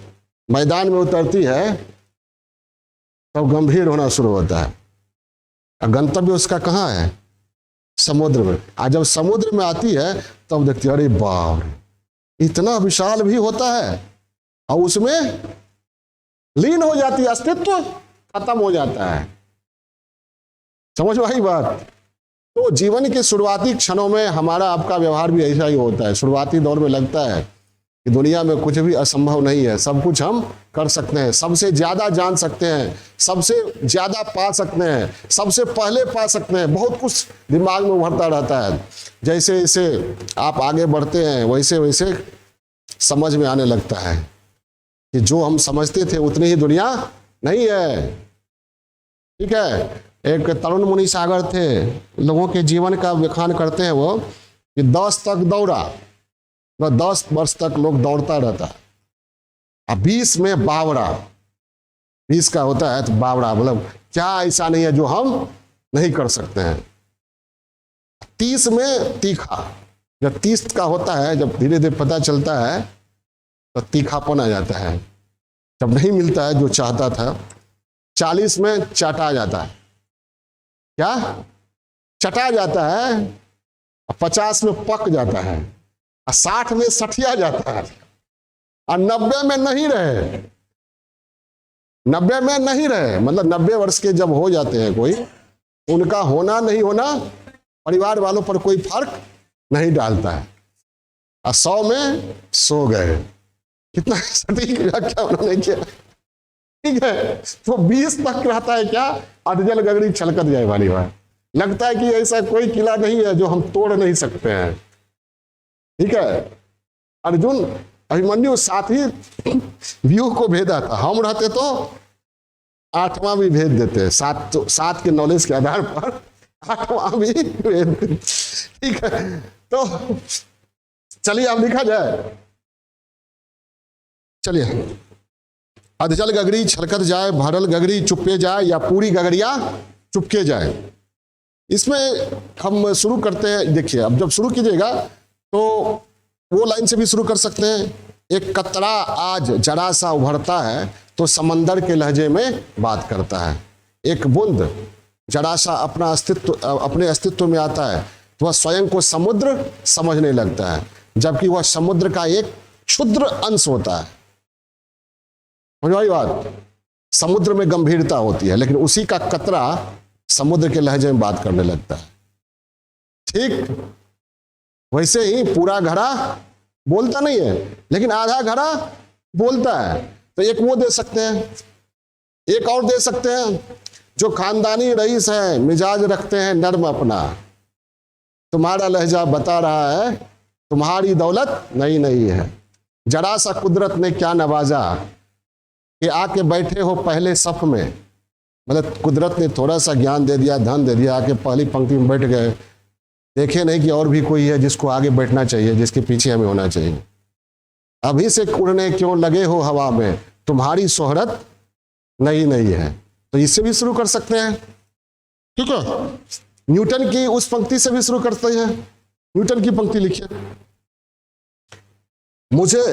मैदान में उतरती है तब गंभीर होना शुरू होता है। और गंतव्य उसका कहाँ है? समुद्र में। आज जब समुद्र में आती है तब देखती है, अरे बाप, इतना विशाल भी होता है, और उसमें लीन हो जाती है, अस्तित्व खत्म हो जाता है। समझ में आई बात? तो जीवन के शुरुआती क्षणों में हमारा आपका व्यवहार भी ऐसा ही होता है। शुरुआती दौर में लगता है कि दुनिया में कुछ भी असंभव नहीं है, सब कुछ हम कर सकते हैं, सबसे ज्यादा जान सकते हैं, सबसे ज्यादा पा सकते हैं, सबसे पहले पा सकते हैं, बहुत कुछ दिमाग में उभरता रहता है। जैसे जैसे आप आगे बढ़ते हैं वैसे वैसे समझ में आने लगता है कि जो हम समझते थे उतनी ही दुनिया नहीं है। ठीक है, एक तरुण मुनि सागर थे, लोगों के जीवन का व्याख्यान करते हैं वो कि 10 तक दौड़ा, तो 10 वर्ष तक लोग दौड़ता रहता है, अब 20 में बावड़ा, 20 का होता है तो बावड़ा, मतलब क्या ऐसा नहीं है जो हम नहीं कर सकते हैं। 30 में तीखा, जब 30 का होता है, जब धीरे धीरे पता चलता है तो तीखापन आ जाता है, जब नहीं मिलता है जो चाहता था। 40 में चाटा जाता है, क्या चटा जाता है, 50 में पक जाता है, 60 में सठिया जाता है, और 90 में नहीं रहे। 90 में नहीं रहे मतलब 90 वर्ष के जब हो जाते हैं कोई, उनका होना नहीं होना परिवार वालों पर कोई फर्क नहीं डालता है, और 100 में सो गए। कितना सटीक व्याख्या उन्होंने किया। ठीक है, तो 20 तक रहता है क्या? अधजल गगरी छलकत जाए वाली बात। लगता है कि ऐसा कोई किला नहीं है जो हम तोड़ नहीं सकते हैं। ठीक है, अर्जुन अभिमन्यु साथ ही व्यूह को भेदा था, हम रहते तो 8वां भी भेद देते, 7 के नॉलेज के आधार पर 8वां भी भेद देते। ठीक है, तो चलिए अब लिखा जाए। चलिए, अधजल गगरी छलकत जाए, भरल गगरी चुप्पे जाए, या पूरी गगरिया चुपके जाए। इसमें हम शुरू करते हैं। देखिए, अब जब शुरू कीजिएगा तो वो लाइन से भी शुरू कर सकते हैं। एक कतरा आज जरा सा उभरता है तो समंदर के लहजे में बात करता है। एक बूंद जरा सा अपने अस्तित्व में आता है तो वह स्वयं को समुद्र समझने लगता है, जबकि वह समुद्र का एक क्षुद्र अंश होता है। समझ आई बात? समुद्र में गंभीरता होती है, लेकिन उसी का कतरा समुद्र के लहजे में बात करने लगता है। ठीक वैसे ही पूरा घड़ा बोलता नहीं है, लेकिन आधा घड़ा बोलता है। तो एक वो दे सकते हैं, एक और दे सकते हैं, जो खानदानी रईस है, मिजाज रखते हैं नर्म अपना, तुम्हारा लहजा बता रहा है तुम्हारी दौलत नई नई है। जरा सा कुदरत ने क्या नवाजा कि आके बैठे हो पहले सफ में, मतलब कुदरत ने थोड़ा सा ज्ञान दे दिया, धन दे दिया, आके पहली पंक्ति में बैठ गए, देखे नहीं कि और भी कोई है जिसको आगे बैठना चाहिए, जिसके पीछे हमें होना चाहिए। अभी से उड़ने क्यों लगे हो हवा में, तुम्हारी शोहरत नई नई है। तो इससे भी शुरू कर सकते हैं, ठीक है। न्यूटन की उस पंक्ति से भी शुरू करते हैं। न्यूटन की पंक्ति लिखिए। मुझे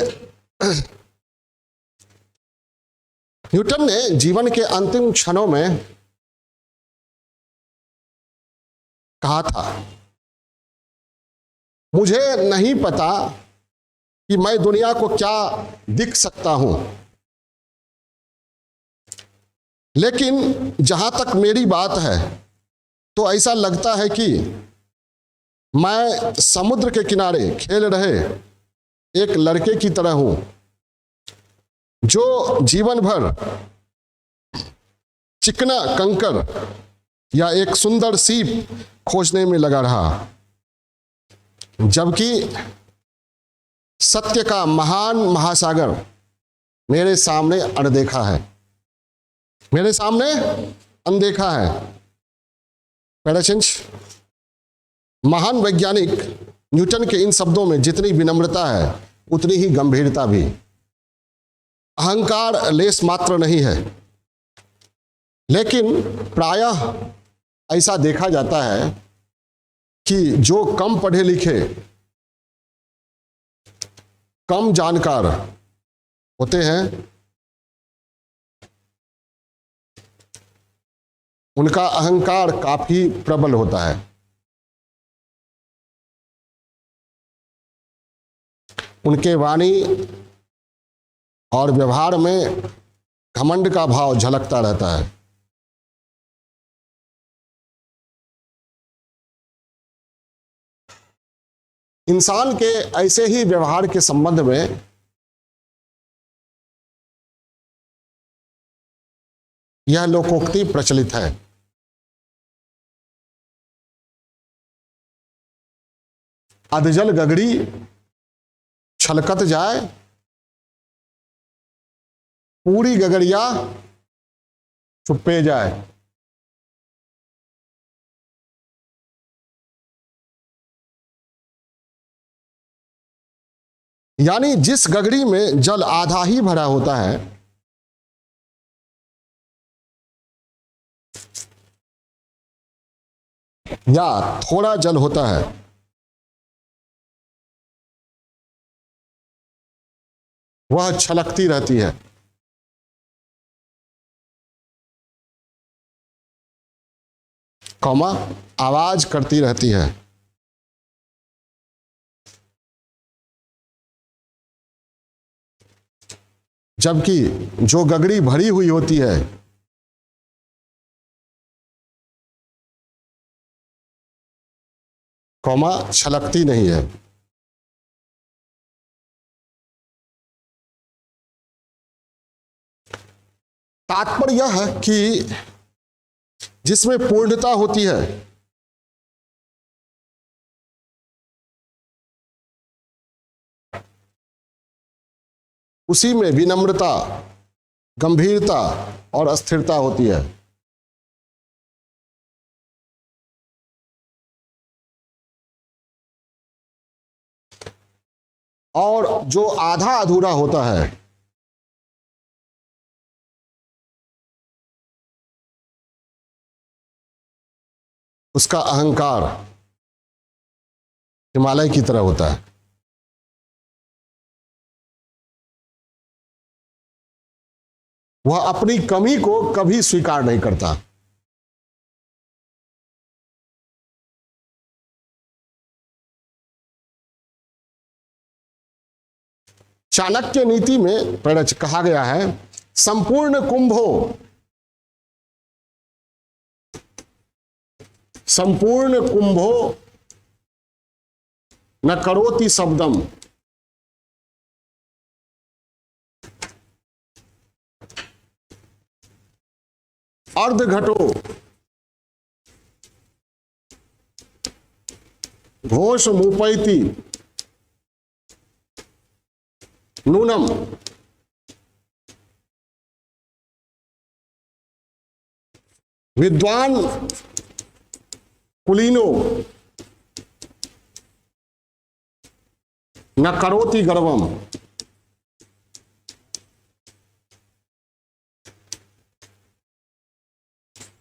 न्यूटन ने जीवन के अंतिम क्षणों में कहा था, मुझे नहीं पता कि मैं दुनिया को क्या दिख सकता हूं, लेकिन जहां तक मेरी बात है तो ऐसा लगता है कि मैं समुद्र के किनारे खेल रहे एक लड़के की तरह हूं, जो जीवन भर चिकना कंकर या एक सुंदर सीप खोजने में लगा रहा, जबकि सत्य का महान महासागर मेरे सामने अनदेखा है, मेरे सामने अनदेखा है। पैराचेंज। महान वैज्ञानिक न्यूटन के इन शब्दों में जितनी विनम्रता है उतनी ही गंभीरता भी। अहंकार लेस मात्र नहीं है, लेकिन प्रायः ऐसा देखा जाता है कि जो कम पढ़े लिखे, कम जानकार होते हैं, उनका अहंकार काफी प्रबल होता है। उनके वाणी और व्यवहार में घमंड का भाव झलकता रहता है। इंसान के ऐसे ही व्यवहार के संबंध में यह लोकोक्ति प्रचलित है। अधजल गगड़ी छलकत जाए, पूरी गगड़िया चुप्पे जाए। यानी जिस गगड़ी में जल आधा ही भरा होता है, या थोड़ा जल होता है, वह छलकती रहती है। कौमा आवाज करती रहती है। जबकि जो गगड़ी भरी हुई होती है, कौमा छलकती नहीं है। तात्पर्य यह है कि जिसमें पूर्णता होती है, उसी में विनम्रता, गंभीरता और अस्थिरता होती है। और जो आधा अधूरा होता है, उसका अहंकार हिमालय की तरह होता है। वह अपनी कमी को कभी स्वीकार नहीं करता। चाणक्य नीति में कहा गया है, संपूर्ण कुंभ हो संपूर्ण कुंभो न करोति शब्दम। अर्ध घटो घोष मुपैति नूनम। विद्वान कुलीनो न करोति गर्वम।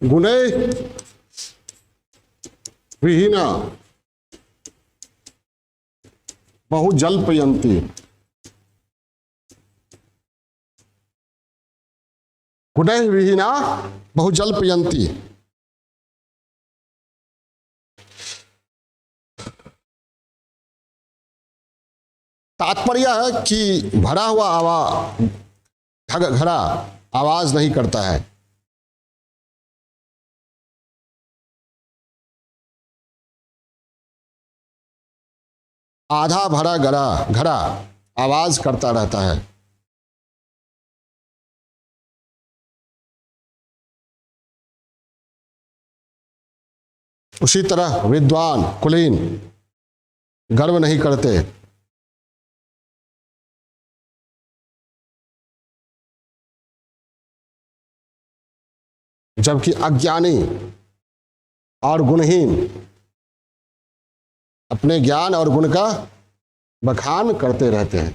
गुणे विहीना बहु जल्पयन्ति। गुणे विहीना बहु जल्पयन्ति। तात्पर्य है कि भरा हुआ घड़ा आवाज नहीं करता है। आधा भरा घड़ा आवाज करता रहता है। उसी तरह विद्वान कुलीन गर्व नहीं करते। जबकि अज्ञानी और गुणहीन अपने ज्ञान और गुण का बखान करते रहते हैं।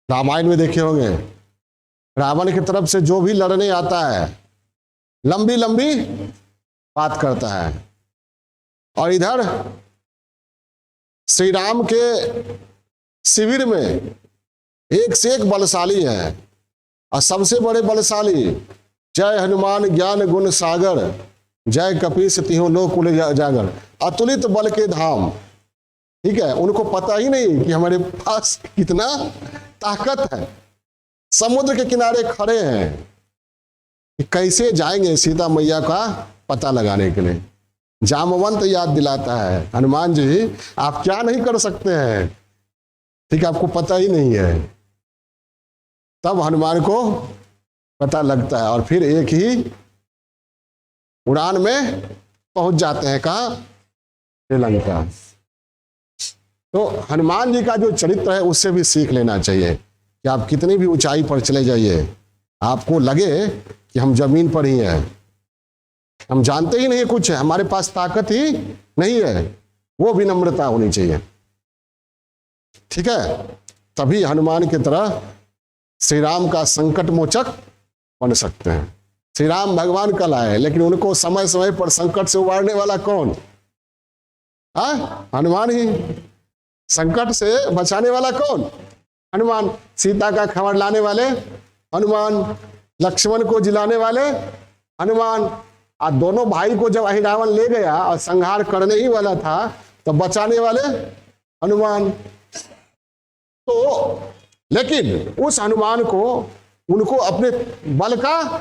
रामायण में देखे होंगे, रावण की तरफ से जो भी लड़ने आता है लंबी लंबी बात करता है, और इधर श्री राम के शिविर में एक से एक बलशाली है, और सबसे बड़े बलशाली जय हनुमान ज्ञान गुण सागर, जय कपीस तिहुँ लोक कुल जागर, अतुलित बल के धाम। ठीक है, उनको पता ही नहीं कि हमारे पास कितना ताकत है। समुद्र के किनारे खड़े हैं, कैसे जाएंगे सीता मैया का पता लगाने के लिए। जामवंत याद दिलाता है, हनुमान जी आप क्या नहीं कर सकते हैं, ठीक है, आपको पता ही नहीं है। तब हनुमान को पता लगता है, और फिर एक ही उड़ान में पहुंच जाते हैं। कहाँ? श्रीलंका। तो हनुमान जी का जो चरित्र है उससे भी सीख लेना चाहिए कि आप कितनी भी ऊंचाई पर चले जाइए, आपको लगे कि हम जमीन पर ही हैं, हम जानते ही नहीं कुछ है, हमारे पास ताकत ही नहीं है, वो विनम्रता होनी चाहिए। ठीक है, तभी हनुमान की तरह श्री राम का संकट मोचक बन सकते हैं। श्री राम भगवान कल आए, लेकिन उनको समय समय पर संकट से उबारने वाला कौन? हनुमान ही। संकट से बचाने वाला कौन? हनुमान। सीता का खबर लाने वाले हनुमान, लक्ष्मण को जिलाने वाले हनुमान। और दोनों भाई को जब रावण ले गया और संहार करने ही वाला था, तो बचाने वाले हनुमान। तो लेकिन उस हनुमान को, उनको अपने बल का,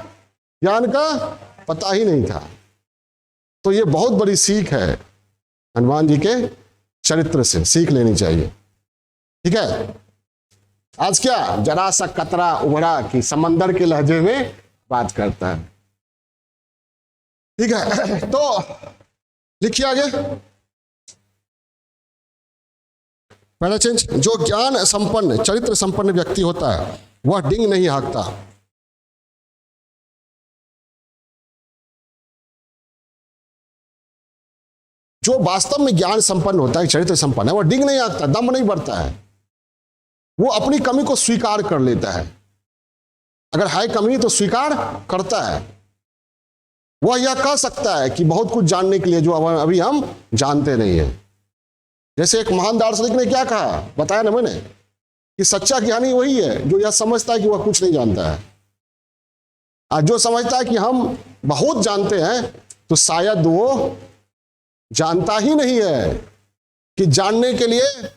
ज्ञान का पता ही नहीं था। तो ये बहुत बड़ी सीख है, हनुमान जी के चरित्र से सीख लेनी चाहिए। ठीक है, आज क्या जरा सा कतरा उभरा कि समंदर के लहजे में बात करता है। ठीक है, तो लिखिए आगे। पहला चेंज, जो ज्ञान संपन्न चरित्र संपन्न व्यक्ति होता है वह डिंग नहीं हाँकता। जो वास्तव में ज्ञान संपन्न होता है, चरित्र संपन्न है, वह डिंग नहीं हाँकता, दम नहीं बढ़ता है। वो अपनी कमी को स्वीकार कर लेता है। अगर है कमी तो स्वीकार करता है। वह यह कह सकता है कि बहुत कुछ जानने के लिए जो अभी हम जानते नहीं है। जैसे एक महान दार्शनिक ने क्या कहा, बताया ना मैंने, कि सच्चा ज्ञानी वही है जो यह समझता है कि वह कुछ नहीं जानता है। और जो समझता है कि हम बहुत जानते हैं, तो शायद वो जानता ही नहीं है कि जानने के लिए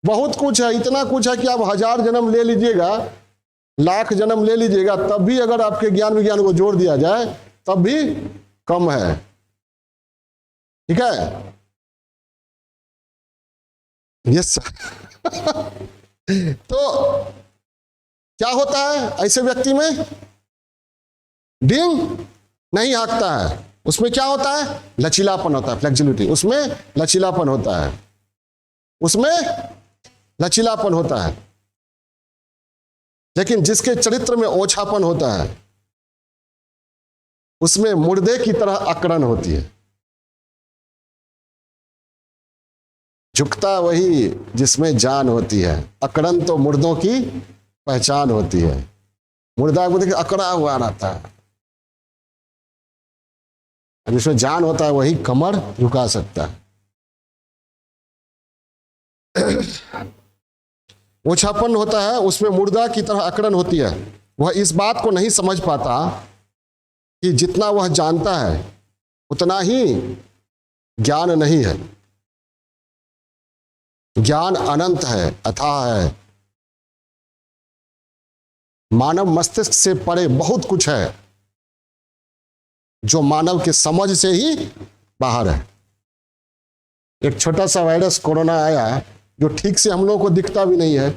बहुत कुछ है, इतना कुछ है कि आप 1000 जन्म ले लीजिएगा लाख जन्म ले लीजिएगा तब भी अगर आपके ज्ञान विज्ञान को जोड़ दिया जाए तब भी कम है। ठीक है, यस। तो क्या होता है ऐसे व्यक्ति में? डिंग नहीं हाँकता है। उसमें क्या होता है? लचीलापन होता है, फ्लेक्सिबिलिटी। उसमें लचीलापन होता है, उसमें लचीलापन होता है। लेकिन जिसके चरित्र में ओछापन होता है उसमें मुर्दे की तरह अकड़न होती है। झुकता वही जिसमें जान होती है, अकड़न तो मुर्दों की पहचान होती है। मुर्दा को देखिए अकड़ा हुआ रहता है, जिसमें जान होता है वही कमर झुका सकता है। ओछापन होता है, उसमें मुर्दा की तरह अकड़न होती है। वह इस बात को नहीं समझ पाता कि जितना वह जानता है उतना ही ज्ञान नहीं है। ज्ञान अनंत है, अथाह है। मानव मस्तिष्क से परे बहुत कुछ है जो मानव के समझ से ही बाहर है। एक छोटा सा वायरस कोरोना आया जो ठीक से हम लोगों को दिखता भी नहीं है,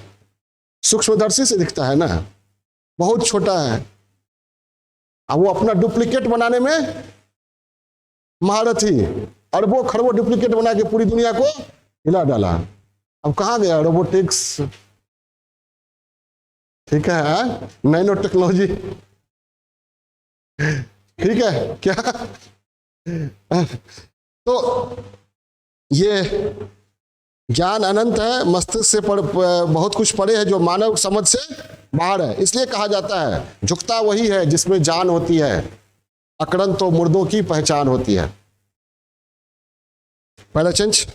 सूक्ष्मदर्शी से दिखता है ना, बहुत छोटा है। अब वो अपना डुप्लीकेट बनाने में महारथी, अरबों खरबों डुप्लीकेट बना के पूरी दुनिया को हिला डाला। अब कहाँ गया रोबोटिक्स? ठीक है, नैनो टेक्नोलॉजी, ठीक है क्या? तो ये ज्ञान अनंत है, मस्तिष्क से बहुत कुछ परे है जो मानव समझ से बाहर है। इसलिए कहा जाता है झुकता वही है जिसमें जान होती है, अकड़न तो मुर्दों की पहचान होती है। पहला चेंज,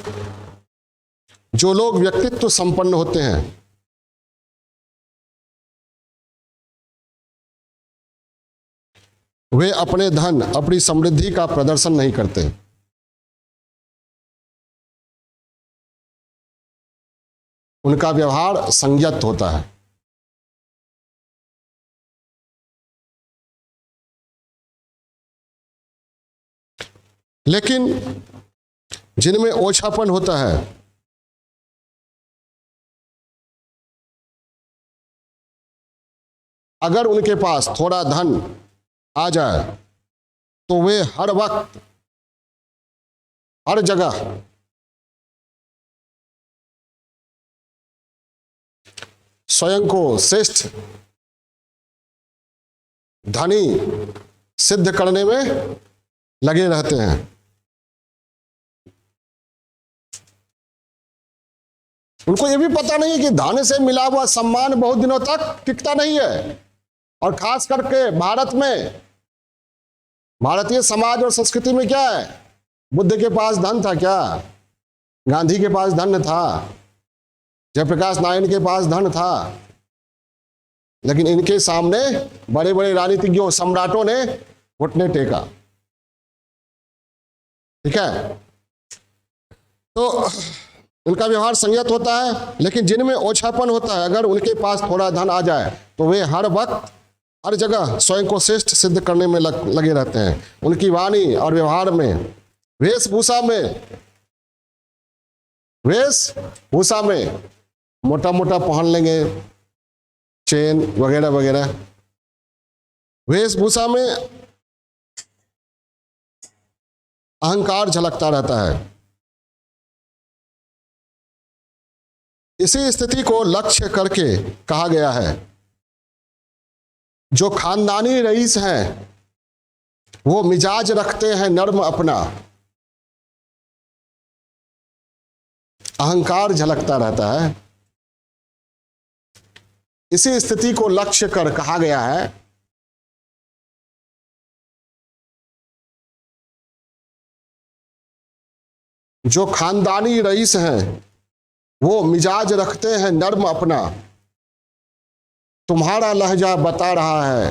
जो लोग व्यक्तित्व संपन्न होते हैं वे अपने धन, अपनी समृद्धि का प्रदर्शन नहीं करते। उनका व्यवहार संयत होता है। लेकिन जिनमें ओछापन होता है अगर उनके पास थोड़ा धन आ जाए तो वे हर वक्त हर जगह स्वयं को श्रेष्ठ धनी सिद्ध करने में लगे रहते हैं। उनको यह भी पता नहीं है कि धन से मिला हुआ सम्मान बहुत दिनों तक टिकता नहीं है। और खास करके भारत में, भारतीय समाज और संस्कृति में क्या है? बुद्ध के पास धन था क्या? गांधी के पास धन था, जयप्रकाश नारायण के पास धन था, लेकिन इनके सामने बड़े बड़े राजनीतिज्ञों, सम्राटों ने घुटने टेका। ठीक है, तो उनका व्यवहार संयत होता है। लेकिन जिनमें ओछापन होता है अगर उनके पास थोड़ा धन आ जाए तो वे हर वक्त हर जगह स्वयं को श्रेष्ठ सिद्ध करने में लगे रहते हैं। उनकी वाणी और व्यवहार में, वेशभूषा में मोटा मोटा पहन लेंगे, चेन वगैरह वगैरह। वेशभूषा में अहंकार झलकता रहता है। इसी स्थिति को लक्ष्य करके कहा गया है जो खानदानी रईस हैं वो मिजाज रखते हैं नर्म अपना, अहंकार झलकता रहता है। इसी स्थिति को लक्ष्य कर कहा गया है जो खानदानी रईस हैं वो मिजाज रखते हैं नर्म अपना, तुम्हारा लहजा बता रहा है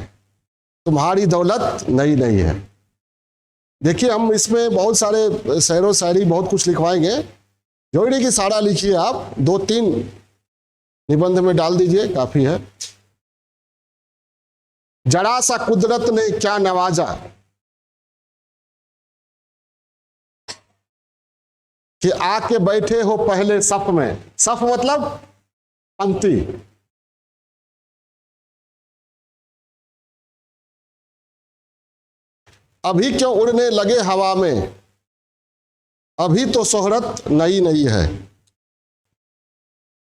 तुम्हारी दौलत नई नहीं है। देखिए हम इसमें बहुत सारे शेरो शायरी बहुत कुछ लिखवाएंगे, जरूरी नहीं कि सारा लिखिए, आप 2-3 निबंध में डाल दीजिए, काफी है। जरा सा कुदरत ने क्या नवाजा कि आके बैठे हो पहले सफ में। सफ मतलब पंक्ति। अभी क्यों उड़ने लगे हवा में, अभी तो शोहरत नई नई है।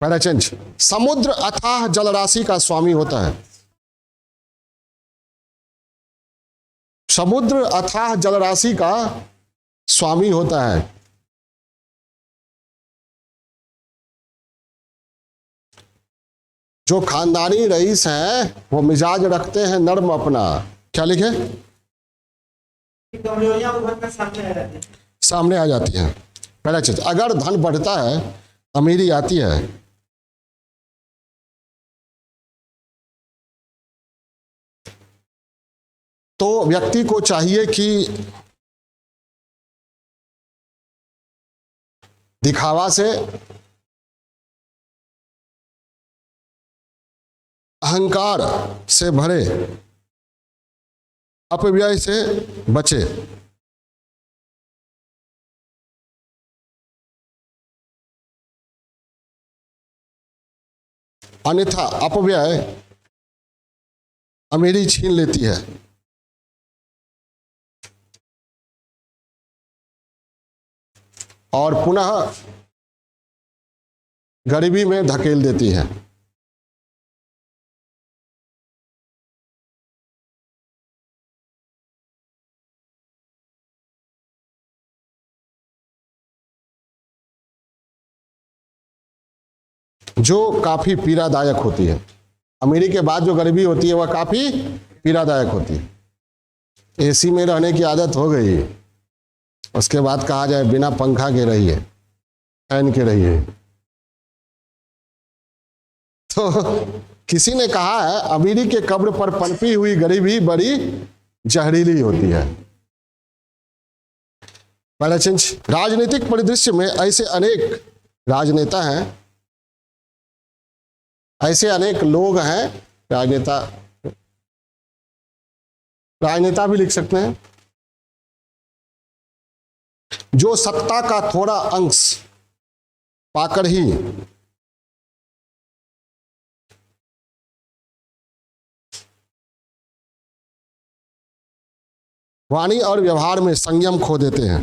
पहला चेंज, समुद्र अथाह जलराशि का स्वामी होता है। समुद्र अथाह जलराशि का स्वामी होता है। जो खानदानी रईस हैं वो मिजाज रखते हैं नर्म अपना। क्या लिखे? सामने आ जाती हैं। पहला चीज, अगर धन बढ़ता है, अमीरी आती है, तो व्यक्ति को चाहिए कि दिखावा से, अहंकार से भरे, अपव्यय से बचे। अन्यथा अपव्यय अमीरी छीन लेती है। और पुनः गरीबी में धकेल देती है। जो काफी पीड़ादायक होती है। अमीरी के बाद जो गरीबी होती है वह काफी पीड़ादायक होती है। एसी में रहने की आदत हो गई, उसके बाद कहा जाए बिना पंखा के रहिए, फैन के रहिए। तो किसी ने कहा है अमीरी के कब्र पर पनपी हुई गरीबी बड़ी जहरीली होती है। पहला चीज, राजनीतिक परिदृश्य में ऐसे अनेक राजनेता हैं, ऐसे अनेक लोग हैं, राजनेता भी लिख सकते हैं, जो सत्ता का थोड़ा अंश पाकर ही वाणी और व्यवहार में संयम खो देते हैं।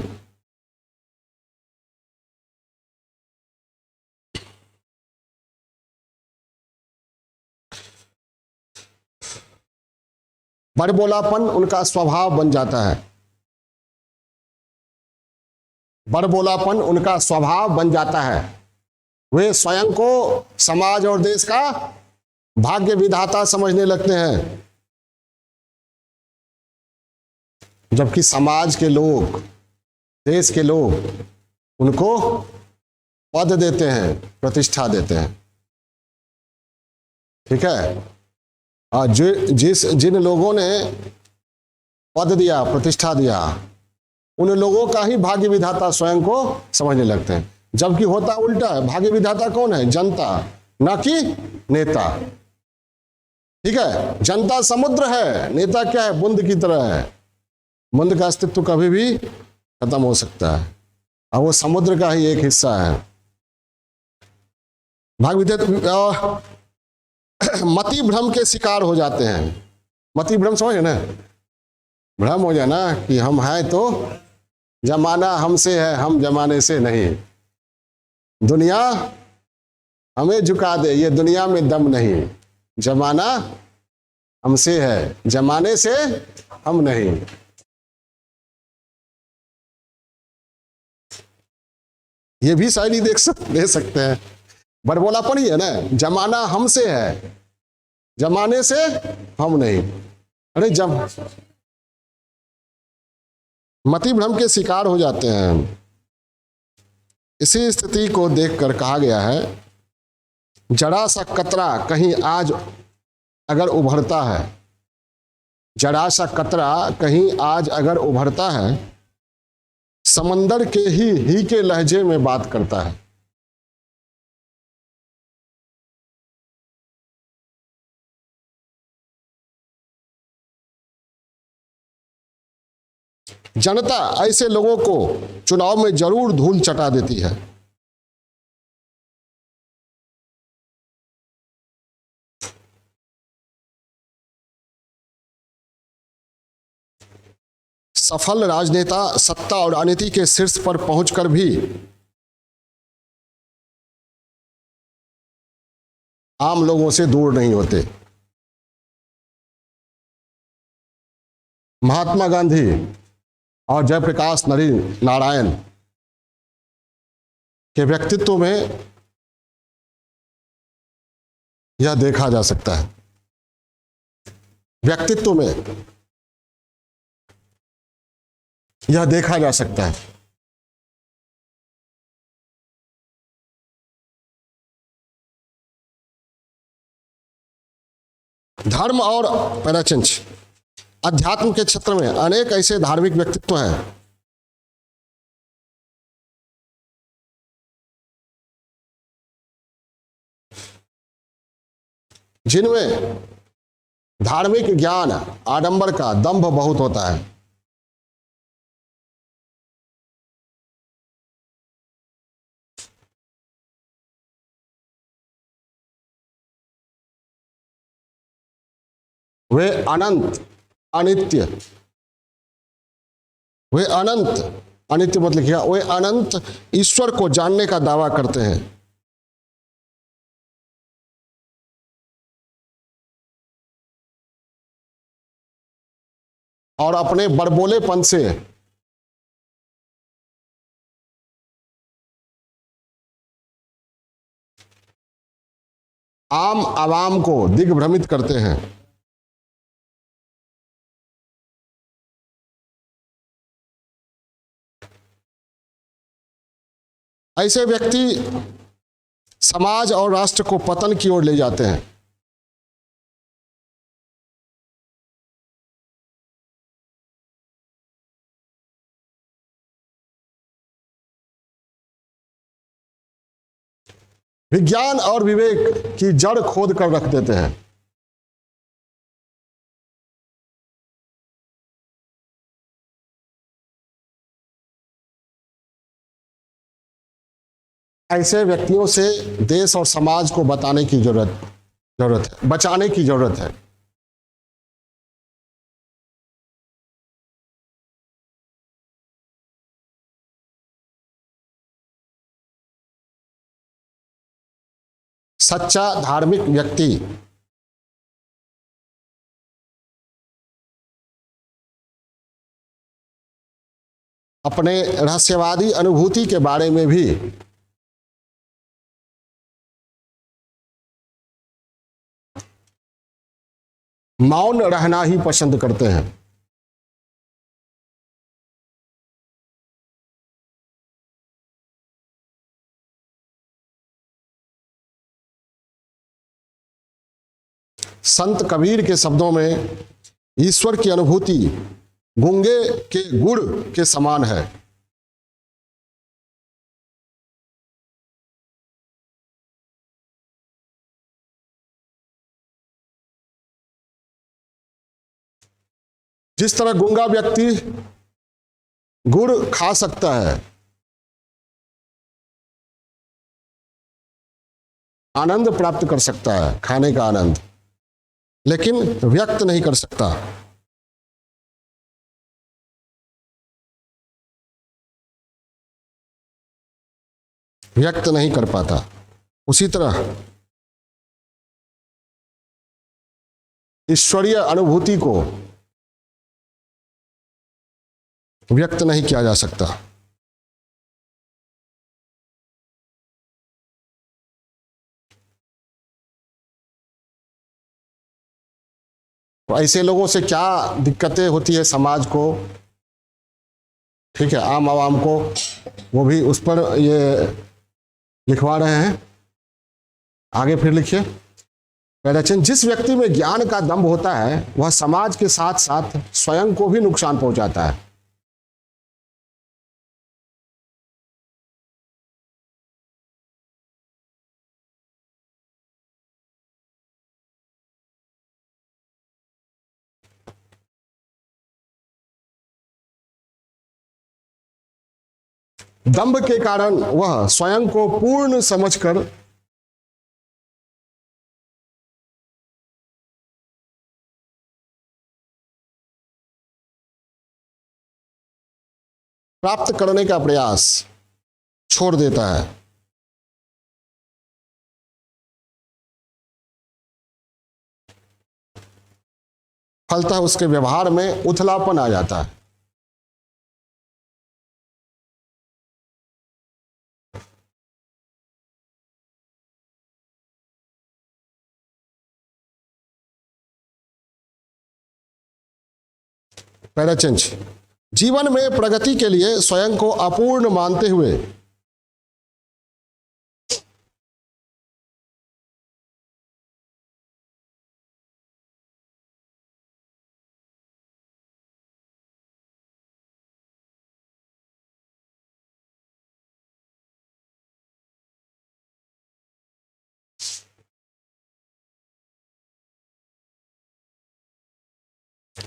बड़बोलापन उनका स्वभाव बन जाता है। बड़बोलापन उनका स्वभाव बन जाता है। वे स्वयं को समाज और देश का भाग्य विधाता समझने लगते हैं, जबकि समाज के लोग, देश के लोग उनको पद देते हैं, प्रतिष्ठा देते हैं। ठीक है? और जिन लोगों ने पद दिया, प्रतिष्ठा दिया, उन लोगों का ही भाग्य विधाता स्वयं को समझने लगते हैं। जबकि होता उल्टा है, भाग्य विधाता कौन है? जनता, न कि नेता। ठीक है? जनता समुद्र है, नेता क्या है? बूंद की तरह है। बूंद का अस्तित्व कभी भी खत्म हो सकता है और वो समुद्र का ही एक हिस्सा है। भाग्य विधाता मति भ्रम के शिकार हो जाते हैं। मति भ्रम समझे ना? भ्रम हो जाना कि हम हैं तो जमाना हमसे है, हम जमाने से नहीं। दुनिया हमें झुका दे, ये दुनिया में दम नहीं। जमाना हमसे है, जमाने से हम नहीं। ये भी शायरी दे सकते हैं। बड़बोलापन ही है ना, जमाना हमसे है, जमाने से हम नहीं। अरे जब मति भ्रम के शिकार हो जाते हैं। इसी स्थिति को देखकर कहा गया है, जरा सा कतरा कहीं आज अगर उभरता है, जरा सा कतरा कहीं आज अगर उभरता है, समंदर के ही के लहजे में बात करता है। जनता ऐसे लोगों को चुनाव में जरूर धूल चटा देती है। सफल राजनेता सत्ता और राजनीति के शीर्ष पर पहुंचकर भी आम लोगों से दूर नहीं होते। महात्मा गांधी और जयप्रकाश नारायण के व्यक्तित्व में यह देखा जा सकता है। व्यक्तित्व में यह देखा जा सकता है। धर्म और पैराचंच अध्यात्म के क्षेत्र में अनेक ऐसे धार्मिक व्यक्तित्व हैं जिनमें धार्मिक ज्ञान आडंबर का दंभ बहुत होता है। वे अनंत अनित्य, वे अनंत अनित्य मतलब लिखिएगा, वे अनंत ईश्वर को जानने का दावा करते हैं। और अपने बड़बोलेपन से आम आवाम को दिग्भ्रमित करते हैं। ऐसे व्यक्ति समाज और राष्ट्र को पतन की ओर ले जाते हैं। विज्ञान और विवेक की जड़ खोद कर रख देते हैं। ऐसे व्यक्तियों से देश और समाज को बचाने की जरूरत है। सच्चा धार्मिक व्यक्ति अपने रहस्यवादी अनुभूति के बारे में भी मौन रहना ही पसंद करते हैं। संत कबीर के शब्दों में ईश्वर की अनुभूति गूंगे के गुड़ के समान है। जिस तरह गूंगा व्यक्ति गुड़ खा सकता है, आनंद प्राप्त कर सकता है, खाने का आनंद, लेकिन व्यक्त नहीं कर सकता। व्यक्त नहीं कर पाता। उसी तरह ईश्वरीय अनुभूति को व्यक्त नहीं किया जा सकता। तो ऐसे लोगों से क्या दिक्कतें होती है समाज को, ठीक है, आम आवाम को, वो भी उस पर ये लिखवा रहे हैं। आगे फिर लिखिए। पैराचन, जिस व्यक्ति में ज्ञान का दंभ होता है वह समाज के साथ साथ स्वयं को भी नुकसान पहुंचाता है। दंभ के कारण वह स्वयं को पूर्ण समझकर प्राप्त करने का प्रयास छोड़ देता है। फलतः उसके व्यवहार में उथलापन आ जाता है। पैराचेंज, जीवन में प्रगति के लिए स्वयं को अपूर्ण मानते हुए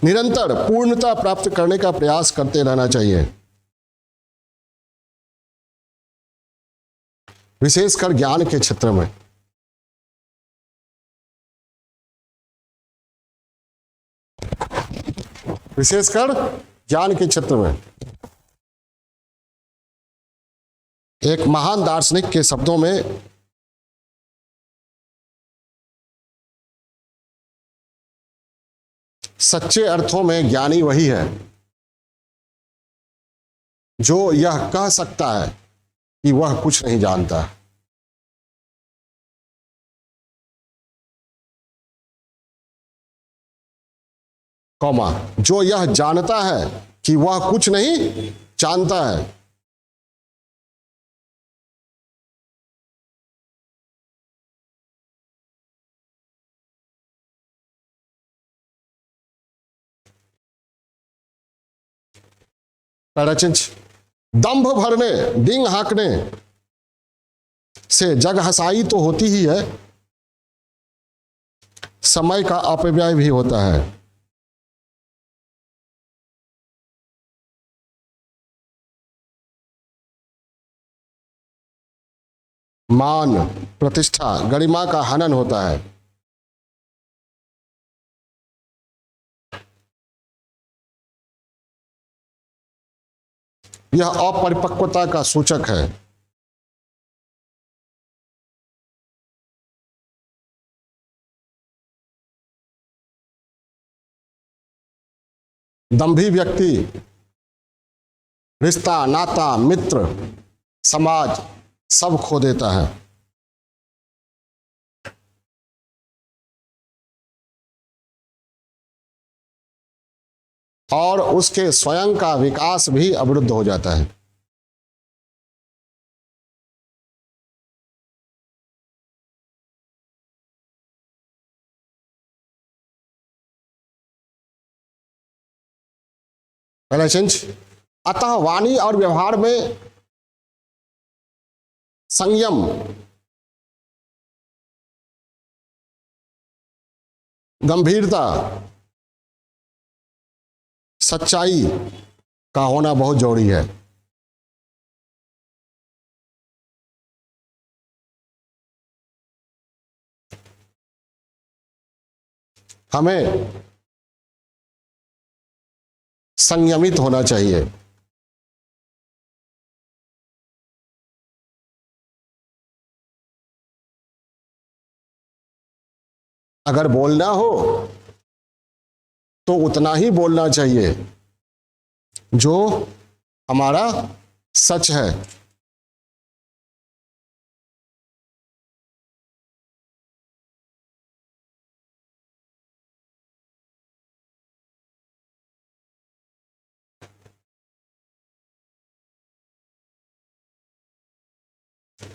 निरंतर पूर्णता प्राप्त करने का प्रयास करते रहना चाहिए, विशेषकर ज्ञान के क्षेत्र में। विशेषकर ज्ञान के क्षेत्र में एक महान दार्शनिक के शब्दों में सच्चे अर्थों में ज्ञानी वही है जो यह कह सकता है कि वह कुछ नहीं जानता, कौमा जो यह जानता है कि वह कुछ नहीं जानता है। पैराचेंज, दंभ भरने, डिंग हाँकने से जग हसाई तो होती ही है, समय का अपव्यय भी होता है। मान, प्रतिष्ठा, गरिमा का हनन होता है। यह अपरिपक्वता का सूचक है। दंभी व्यक्ति रिश्ता, नाता, मित्र, समाज सब खो देता है। और उसके स्वयं का विकास भी अवरुद्ध हो जाता है। अतः वाणी और व्यवहार में संयम, गंभीरता, सच्चाई का होना बहुत जरूरी है। हमें संयमित होना चाहिए। अगर बोलना हो तो उतना ही बोलना चाहिए जो हमारा सच है।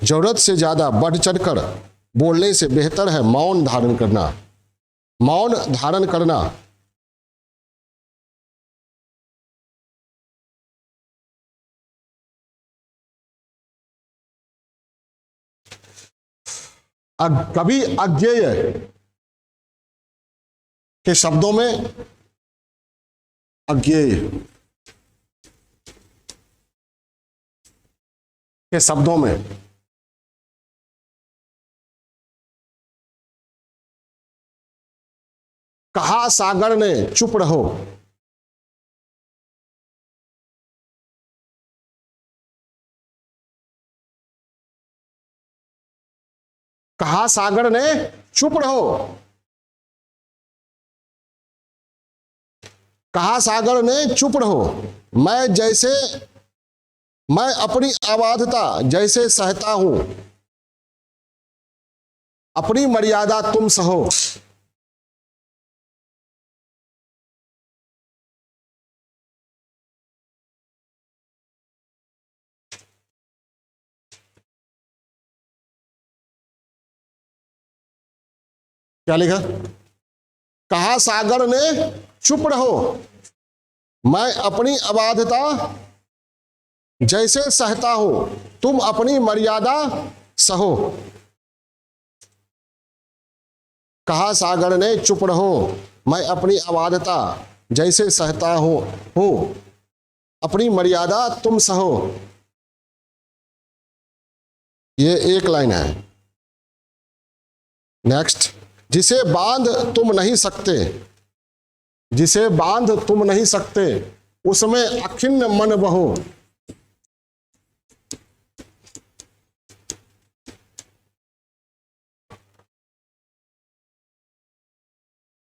जरूरत से ज्यादा बढ़ चढ़कर बोलने से बेहतर है मौन धारण करना। मौन धारण करना कभी अज्ञेय के शब्दों में अज्ञेय, के शब्दों में। कहा सागर ने चुप रहो, कहा सागर ने चुप रहो, कहा सागर ने चुप रहो, मैं अपनी अबाधता जैसे सहता हूं, अपनी मर्यादा तुम सहो। क्या लिखा? कहा सागर ने चुप रहो, मैं अपनी अबाधता जैसे सहता हूं, तुम अपनी मर्यादा सहो। कहा सागर ने चुप रहो, मैं अपनी अबाधता जैसे सहता हूं, अपनी मर्यादा तुम सहो। ये एक लाइन है। नेक्स्ट, जिसे बांध तुम नहीं सकते, जिसे बांध तुम नहीं सकते, उसमें अखिन्न मन बहो।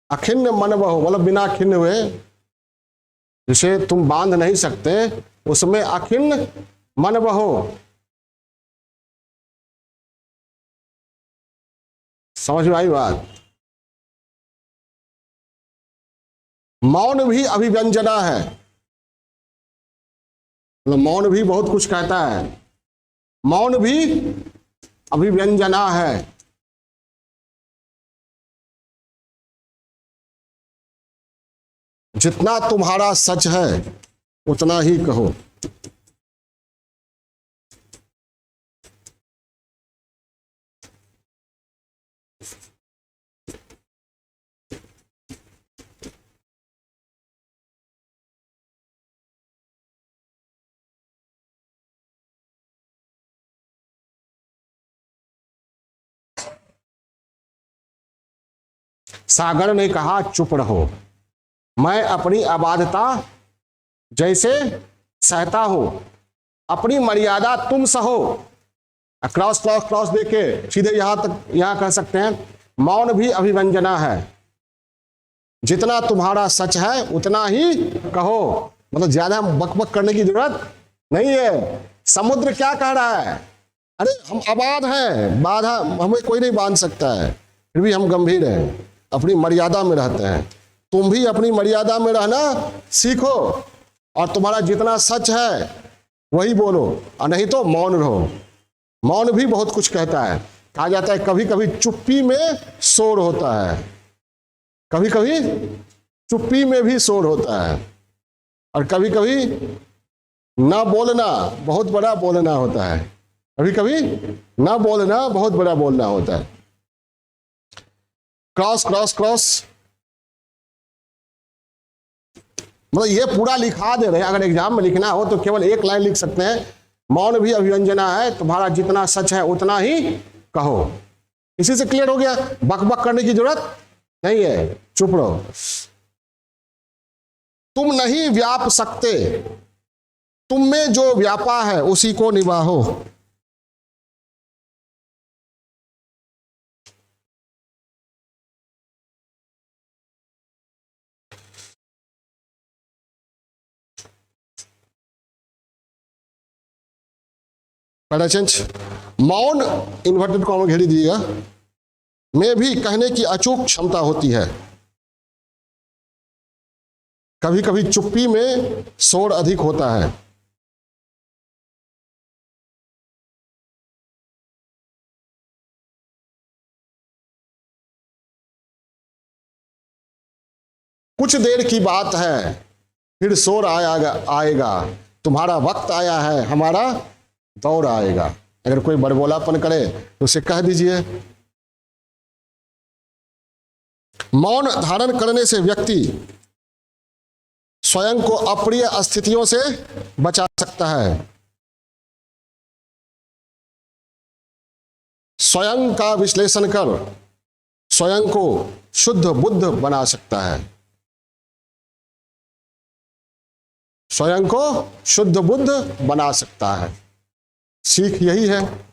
अखिन्न मन बहो मतलब बिना खिन्न हुए, जिसे तुम बांध नहीं सकते उसमें अखिन्न मन बहो। समझ में आई बात? मौन भी अभिव्यंजना है, मतलब मौन भी बहुत कुछ कहता है, मौन भी अभिव्यंजना है। जितना तुम्हारा सच है उतना ही कहो। सागर ने कहा चुप रहो, मैं अपनी अबाधता जैसे सहता हूं, अपनी मर्यादा तुम सहो। क्रॉस क्रॉस क्रॉस देके सीधे यहां तक यहां कह सकते हैं, मौन भी अभिव्यंजना है, जितना तुम्हारा सच है उतना ही कहो। मतलब ज्यादा बकबक करने की जरूरत नहीं है। समुद्र क्या कह रहा है? अरे हम अबाध हैं, बाधा हमें कोई नहीं बांध सकता है, फिर भी हम गंभीर हैं, अपनी मर्यादा में रहते हैं। तुम भी अपनी मर्यादा में रहना सीखो, और तुम्हारा जितना सच है वही बोलो, और नहीं तो मौन रहो। मौन भी बहुत कुछ कहता है। कहा जाता है कभी कभी चुप्पी में शोर होता है, कभी कभी चुप्पी में भी शोर होता है, और कभी कभी ना बोलना बहुत बड़ा बोलना होता है, कभी कभी ना बोलना बहुत बड़ा बोलना होता है। क्रॉस क्रॉस क्रॉस मतलब ये पूरा लिखा दे रहे हैं। अगर एग्जाम में लिखना हो तो केवल एक लाइन लिख सकते हैं, मौन भी अभिव्यंजना है, तुम्हारा जितना सच है उतना ही कहो। इसी से क्लियर हो गया, बकबक करने की जरूरत नहीं है, चुप रहो। तुम नहीं व्याप सकते, तुम में जो व्यापा है उसी को निभाओ। पैराचेंज मौन इन्वर्टेड कॉमा घेरी दीजिएगा में भी कहने की अचूक क्षमता होती है। कभी कभी चुप्पी में शोर अधिक होता है। कुछ देर की बात है फिर शोर आएगा, तुम्हारा वक्त आया है, हमारा दौर आएगा। अगर कोई बड़बोलापन करे तो उसे कह दीजिए। मौन धारण करने से व्यक्ति स्वयं को अप्रिय स्थितियों से बचा सकता है। स्वयं का विश्लेषण कर स्वयं को शुद्ध बुद्ध बना सकता है। स्वयं को शुद्ध बुद्ध बना सकता है। सीख यही है।